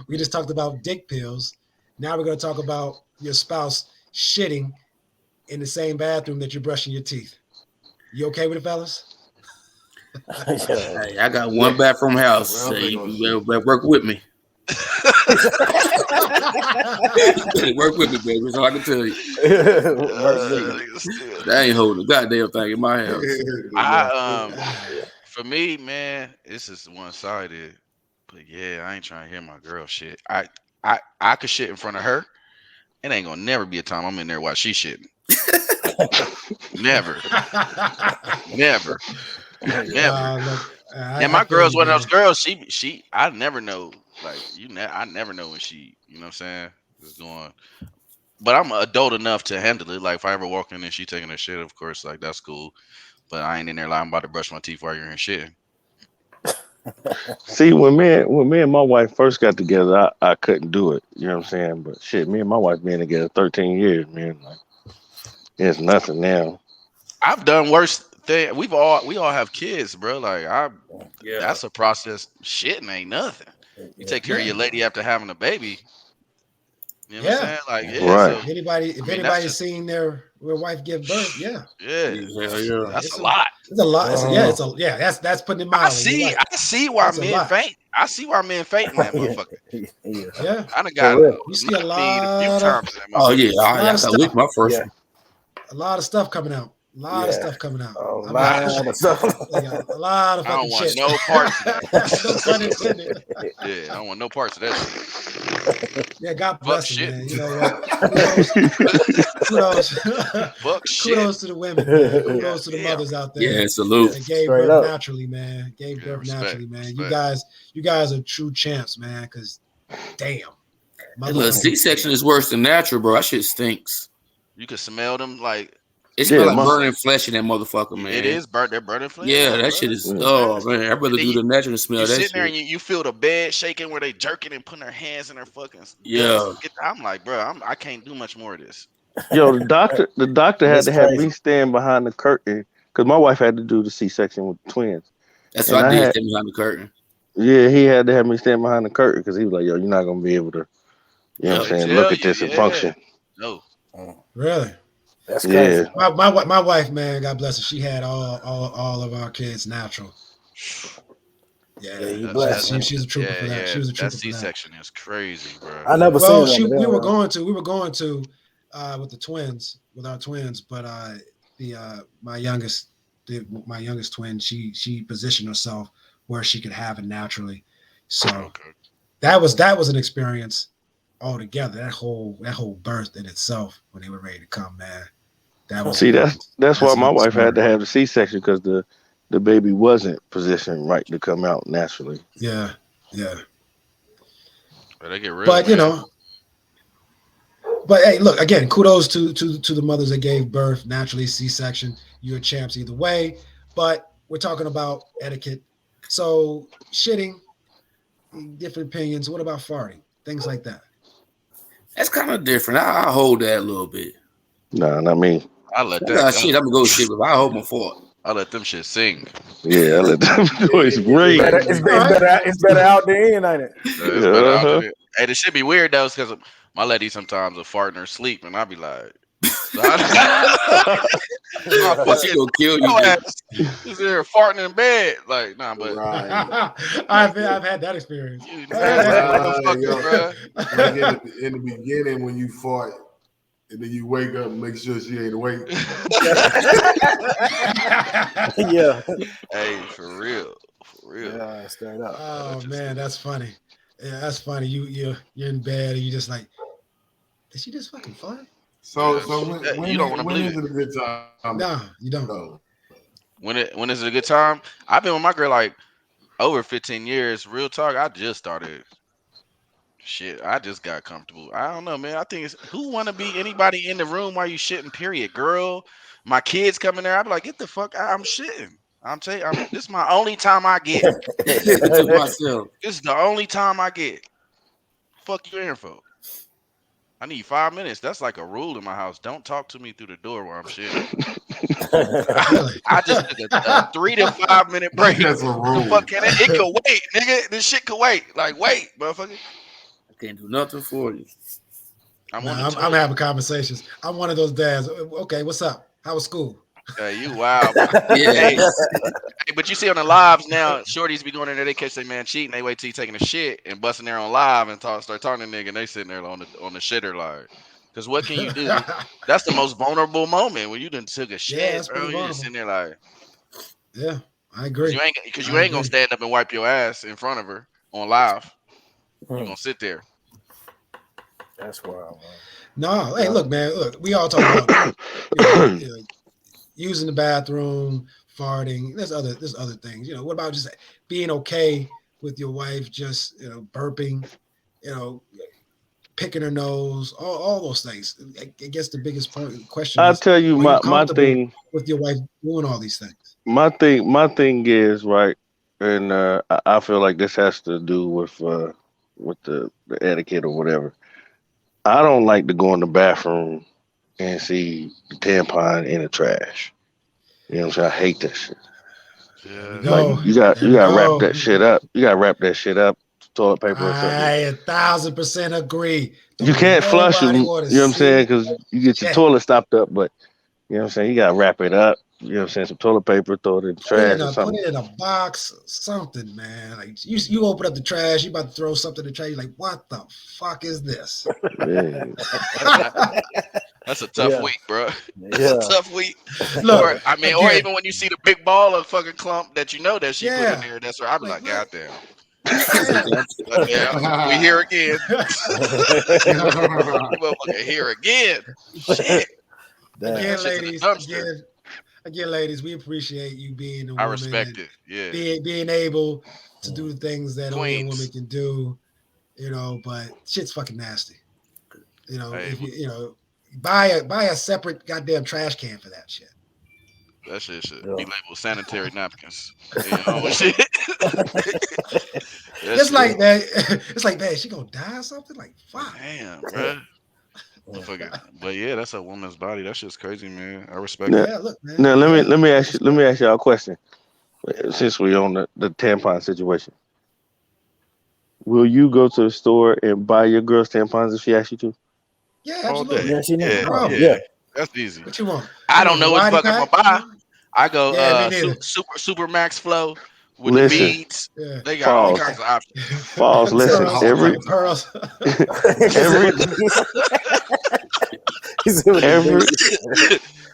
S1: We just talked about dick pills. Now we're going to talk about your spouse shitting in the same bathroom that you're brushing your teeth. You okay with it, fellas?
S6: Hey, I got one bathroom house. So you better work with me. Work with me, baby. So I can tell you. That ain't holding a goddamn thing in my house.
S2: For me, man, it's just one-sided. But yeah, I ain't trying to hear my girl shit. I could shit in front of her. It ain't gonna never be a time I'm in there while she's shitting. Never. And my girl's one of those girls. She I never know. Like I never know when she, you know what I'm saying, is going. But I'm adult enough to handle it. Like if I ever walk in and she taking her shit, of course, like that's cool. But I ain't in there like I'm about to brush my teeth while you're in shitting.
S4: See, when me and my wife first got together, I couldn't do it. You know what I'm saying? But shit, me and my wife been together 13 years, man. Like, it's nothing now.
S2: I've done worse things. We all have kids, bro. Like that's a process. Shitting ain't nothing. You take care of your lady after having a baby. You know what I'm saying? Like,
S4: right.
S2: So,
S1: if anybody's seen their wife give birth,
S2: that's a lot.
S1: It's a lot. That's putting it mildly.
S2: I see why men faint. I see why men faint in that motherfucker.
S1: Yeah.
S2: I done got
S1: you see a lot
S2: few times in that
S6: Oh yeah, I got to lick my first one.
S1: A lot of stuff coming out. A lot of stuff coming out.
S3: A lot of stuff.
S1: A lot of fucking shit.
S2: I don't want no parts of that.
S1: No pun intended.
S2: Yeah, I don't want no parts of that shit.
S1: Yeah, God bless you, man. You know what? Kudos to the women, man. Kudos to the mothers out there.
S6: Yeah, salute.
S1: That gave birth naturally, man. You guys are true champs, man. Because damn.
S6: Look, C-section is worse than natural, bro. That shit stinks.
S2: You can smell them like.
S6: It smells like burning flesh in that motherfucker, man.
S2: It is burnt. They're burning flesh.
S6: Yeah, that shit is. Oh man, I'd rather do the natural than smell that shit.
S2: You sitting there and you feel the bed shaking where they jerking and putting their hands in their fucking.
S6: Yeah.
S2: I'm like, bro, I can't do much more of this.
S4: Yo, the doctor had
S3: That's
S4: to have
S3: crazy.
S4: me stand behind the curtain because my wife had to do the C-section with twins,
S6: That's
S4: and
S6: what I
S4: I
S6: did.
S4: had
S6: Stand behind the curtain.
S4: yeah, he had to have me stand behind the curtain because he was like, yo, you're not gonna be able to, you know what I'm
S6: Yep.
S2: They
S4: saying, look
S2: tell
S4: at
S2: you,
S4: this and
S2: yeah.
S4: function.
S2: No.
S1: Really?
S3: That's crazy.
S4: Yeah.
S1: My wife, man, God bless her. She had all of our kids natural.
S3: Yeah,
S1: Yeah,
S3: you
S2: That's
S3: blessed,
S2: that's
S3: man.
S1: she was a trooper for that.
S2: yeah.
S1: She was a
S2: That
S1: trooper for that.
S2: C-section is crazy, bro.
S3: I never
S1: Well,
S3: seen one of
S1: we were
S3: them.
S1: going to with our twins, but the my youngest twin, she positioned herself where she could have it naturally. So
S2: Okay.
S1: that was an experience altogether. That whole birth in itself when they were ready to come, man. That was
S4: See, that's why
S1: that's
S4: my
S1: another
S4: wife had
S1: story.
S4: to have the C-section because the baby wasn't positioned right to come out naturally.
S1: Yeah, yeah.
S2: But they get real,
S1: But
S2: man.
S1: but hey, look again. Kudos to the mothers that gave birth naturally, C-section. You're champs either way. But we're talking about etiquette. So shitting, different opinions. What about farting? Things like that.
S6: That's kind of different. I hold that a little bit.
S4: Nah, not me.
S2: I let
S6: I
S2: that
S6: got
S2: go.
S6: shit. I'm gonna go shit, but I hold my fort.
S2: I let them shit sing.
S4: Yeah, I let them boys breathe.
S3: It's
S1: All right.
S3: better. It's better out there, ain't it?
S2: It's better out
S4: Uh-huh.
S2: there. Hey, this shit be weird though, because my lady sometimes will fart in her sleep, and I be like, so my
S6: But she
S2: fucking
S6: gonna kill you,
S2: yo
S6: dude.
S2: ass is there farting in bed. Like, nah, but
S5: Right.
S1: I've had that experience.
S2: you
S1: I've had
S2: nasty
S1: that
S5: Right,
S2: motherfucker,
S5: yo.
S2: bro.
S5: Like in the beginning when you fart and then you wake up and make sure she ain't awake.
S3: Yeah.
S2: Hey, for real, for real.
S3: Yeah, straight up.
S1: Oh
S2: Just
S1: man, that's funny. Yeah, that's funny. You're in bed and you just like, did she just fucking fart?
S5: So
S2: yeah,
S5: so
S2: you don't want to
S5: when
S2: believe
S5: is
S2: it.
S5: it a good time
S1: No, you don't.
S5: though?
S2: When is it a good time? I've been with my girl like over 15 years. Real talk, I just started. Shit, I just got comfortable. I don't know, man. I think it's who want to be anybody in the room while you shitting. Period, girl. My kids coming there. I be like, get the fuck out. I'm shitting. I'm telling you, this is my only time I get.
S6: To myself.
S2: This is the only time I get. Fuck you in for. I need 5 minutes. That's like a rule in my house. Don't talk to me through the door while I'm shitting.
S1: Really?
S2: I just took a 3 to 5 minute break.
S5: That's a
S2: The
S5: rule.
S2: fuck can it? It could wait, nigga. This shit could wait. Like, wait, motherfucker.
S6: I can't do nothing for you.
S2: I'm on the
S1: Nah, I'm
S2: toilet.
S1: having conversations. I'm one of those dads. Okay, what's up? How was school?
S2: Hey, you wild, bro.
S6: Yeah.
S2: Hey, but you see on the lives now, shorties be going in there, they catch their man cheating, they wait till he taking a shit and busting there on live and start talking to nigga, and they sitting there on the shitter like, because what can you do? That's the most vulnerable moment when you done took a
S1: Yeah,
S2: shit,
S1: that's pretty
S2: bro. You just
S1: vulnerable.
S2: sitting there like,
S1: Yeah, I
S2: because
S1: agree.
S2: you ain't gonna stand up and wipe your ass in front of her on live. You gonna sit there.
S3: That's wild, man.
S1: No, hey, look, man. Look, we all talk about using the bathroom, farting. There's other things. What about just being okay with your wife just burping, you know, picking her nose, all those things. I guess the biggest question
S4: I'll
S1: is,
S4: tell you
S1: are you
S4: my
S1: comfortable
S4: thing.
S1: with your wife doing all these things?
S4: My thing is right, and I feel like this has to do with the etiquette or whatever. I don't like to go in the bathroom and see the tampon in the trash. You know what I'm saying? I hate that shit.
S1: There we
S2: Yeah.
S4: Like
S1: go.
S4: you
S1: There we
S4: got to wrap
S1: go.
S4: that shit up. You got to wrap that shit up, toilet paper or something.
S1: I 1,000% agree.
S4: You
S1: Don't
S4: can't flush
S1: nobody
S4: them.
S1: want to
S4: You know what I'm saying?
S1: see
S4: Because you get your
S1: shit.
S4: toilet stopped up, but you know what I'm saying. You got to wrap it up. You know what I'm saying? Some toilet paper, throw it in the trash or
S1: Put
S4: something.
S1: it in a box, something, man. Like you open up the trash, you about to throw something in the trash. You're like, what the fuck is this?
S4: Yeah.
S2: That's a tough week, bro. That's a
S3: Yeah.
S2: tough week.
S1: Look,
S2: Or I mean, or
S1: again,
S2: even when you see the big ball of fucking clump that you know that she put in
S1: yeah.
S2: there, that's where I be
S1: Like,
S2: like,
S1: what?
S2: goddamn,
S1: Yeah.
S2: goddamn, we here again. You motherfucker here again. Shit. Put
S3: Damn.
S2: that
S1: Again,
S2: shit to the
S1: ladies,
S2: dumpster.
S1: again, ladies, we appreciate you being a
S2: I
S1: woman
S2: respect
S1: and
S2: it. Yeah.
S1: being able to do the things that only a woman
S2: Queens.
S1: can do, but shit's fucking nasty.
S2: Hey,
S1: If buy a separate goddamn trash can for that shit.
S2: that shit should be
S3: Yeah.
S2: labeled sanitary napkins. You know, shit. That
S1: It's
S2: shit.
S1: like that. It's like, man, she gonna die or something? Like,
S2: Like,
S1: fuck.
S2: damn, bro. But yeah, that's a woman's body. That shit's crazy, man. I respect
S4: Now,
S2: it.
S1: Yeah, look, man.
S4: now
S1: Yeah,
S4: let me ask y'all a question. Since we on the tampon situation, will you go to the store and buy your girl's tampons if she asks you to?
S1: yeah,
S2: All day.
S1: absolutely.
S3: Yeah, she know.
S1: No
S2: Yeah,
S3: Oh,
S1: problem.
S3: yeah.
S2: yeah. That's easy.
S1: What you want?
S2: I
S1: You
S2: don't
S1: want a
S2: know what the
S1: whitey
S2: fuck I'm gonna
S1: pack?
S2: buy. I go
S1: Yeah, me neither.
S2: super max flow with the
S4: Listen,
S2: beads.
S1: Yeah.
S2: They got all
S4: pause,
S2: kinds of options.
S4: pause. Listen,
S1: Pearls,
S4: every
S1: pearls.
S4: every
S3: He said with the
S4: every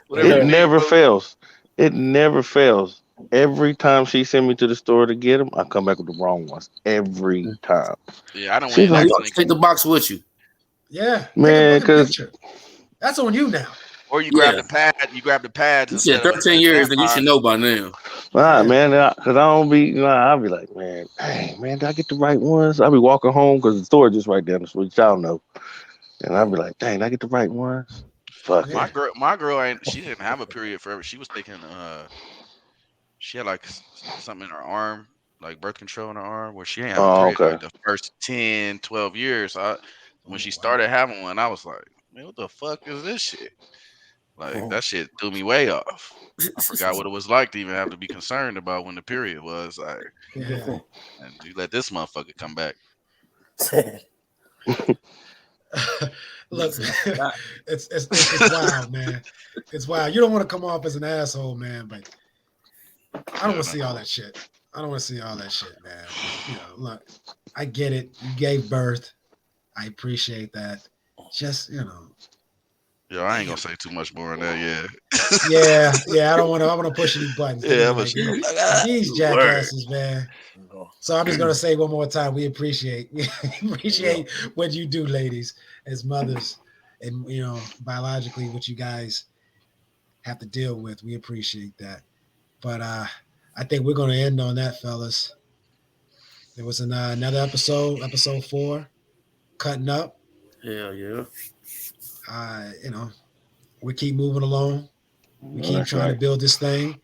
S2: Whatever
S3: big-
S2: you
S4: it
S3: yeah.
S2: need,
S4: never
S2: bro.
S4: fails. It never fails. Every time she send me to the store to get them, I come back with the wrong ones. Every time.
S2: Yeah, I don't
S4: She's
S2: went
S3: Oh,
S4: like,
S3: you
S2: accidentally.
S3: take the box with you.
S1: Yeah. Take a
S4: man,
S1: fucking
S4: cause
S1: picture. That's on you now.
S2: Or you grab
S3: Yeah.
S2: the pad. You grab the pads
S3: You said
S2: instead of
S3: 13
S2: a
S3: years, then you
S2: tampon.
S3: should know by now.
S4: nah,
S1: Yeah.
S4: man, cause I don't be, I'll be like, man, dang, man, did I get the right ones? I'll be walking home because the store just right down the street, y'all know, and I'll be like, dang, did I get the right ones? Fuck
S1: Yeah.
S4: it.
S2: My girl ain't. She didn't have a period forever. She was taking she had like something in her arm, like birth control in her arm, where she ain't have a
S4: Oh,
S2: period for
S4: okay.
S2: like the first 10, 12 years. When
S1: Oh,
S2: she
S1: wow.
S2: started having one, I was like, man, what the fuck is this shit? Like
S3: Oh.
S2: that shit threw me way off. I forgot what it was like to even have to be concerned about when the period was. Like,
S1: Yeah.
S2: and you let this motherfucker come back.
S1: Look, it's wild, man. It's wild. You don't want to come off as an asshole, man, but I don't want to see all that shit. I don't want to see all that shit, man. You know, look, I get it. You gave birth. I appreciate that. Just,
S2: Yo, I ain't
S1: damn.
S2: gonna say too much more on that. Yeah,
S1: Yeah. I don't want to push any buttons. But
S2: yeah,
S1: anyway, these
S3: Word.
S1: jackasses, man. So I'm just gonna say one more time, we appreciate what you do, ladies, as mothers, and biologically what you guys have to deal with. We appreciate that. But I think we're gonna end on that, fellas. There was another episode 4, Cutting Up.
S3: Hell yeah.
S1: We keep moving along. We keep
S4: That's
S1: trying to
S4: right.
S1: build this thing.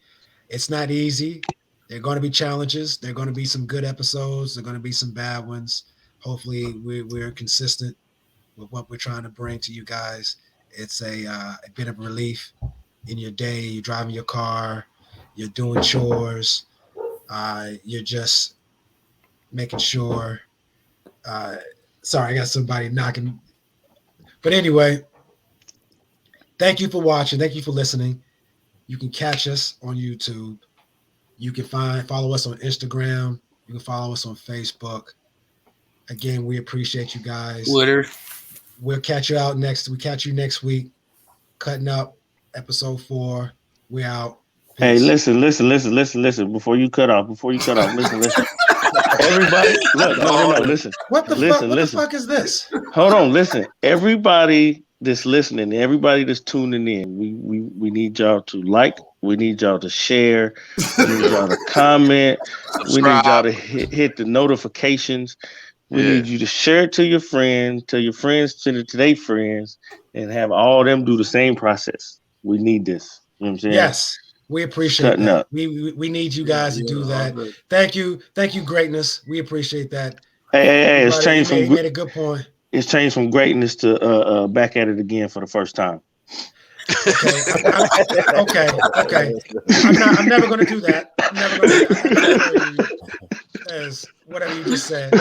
S1: It's not easy. There are going to be challenges. There are going to be some good episodes. There are going to be some bad ones. Hopefully, we're consistent with what we're trying to bring to you guys. It's a bit of relief in your day. You're driving your car. You're doing chores. You're just making sure. Sorry, I got somebody knocking. But anyway, thank you for watching. Thank you for listening. You can catch us on YouTube. You can follow us on Instagram. You can follow us on Facebook. Again, we appreciate you guys.
S3: Twitter.
S1: We'll catch you out next. We catch you next week. Cutting Up, episode 4. We out.
S4: Hey,
S1: Peace.
S4: listen. Before you cut off, listen. Everybody, look, no. Listen,
S1: What the fuck? What the
S4: listen.
S1: fuck is this?
S4: Hold on, listen. Everybody that's listening, everybody that's tuning in, we need y'all to like. We need y'all to share. We need y'all to comment. We need y'all
S2: subscribe.
S4: to hit the notifications. We
S2: Yeah,
S4: need you to share it to your friends, send it to their friends, and have all them do the same process. We need this. You know what I'm saying?
S1: Yes, we appreciate
S4: Cutting
S1: that.
S4: up.
S1: We need you guys to do that.
S3: Good.
S1: Thank you, greatness. We appreciate that.
S4: Hey, it's
S1: He
S4: changed
S1: made,
S4: from
S1: a good point.
S4: it's changed from greatness to back at it again for the first time.
S1: Okay, okay. I'm never going to do that. I'm never going to as whatever you just said.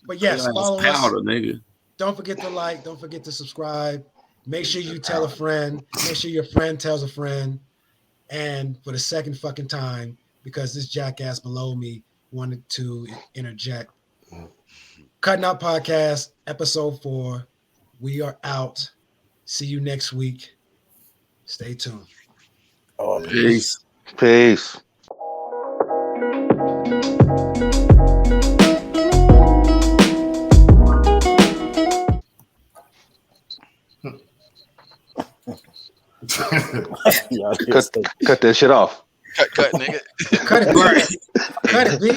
S1: But yes, follow us.
S3: Powder, nigga.
S1: Don't forget to like. Don't forget to subscribe. Make sure you tell a friend. Make sure your friend tells a friend. And for the second fucking time, because this jackass below me wanted to interject. Cutting Up Podcast, episode 4. We are out. See you next week. Stay tuned.
S3: Oh,
S2: peace.
S4: Peace.
S3: Y'all
S4: Cut that shit off.
S2: Cut, nigga.
S1: Cut it, B. Cut it, B.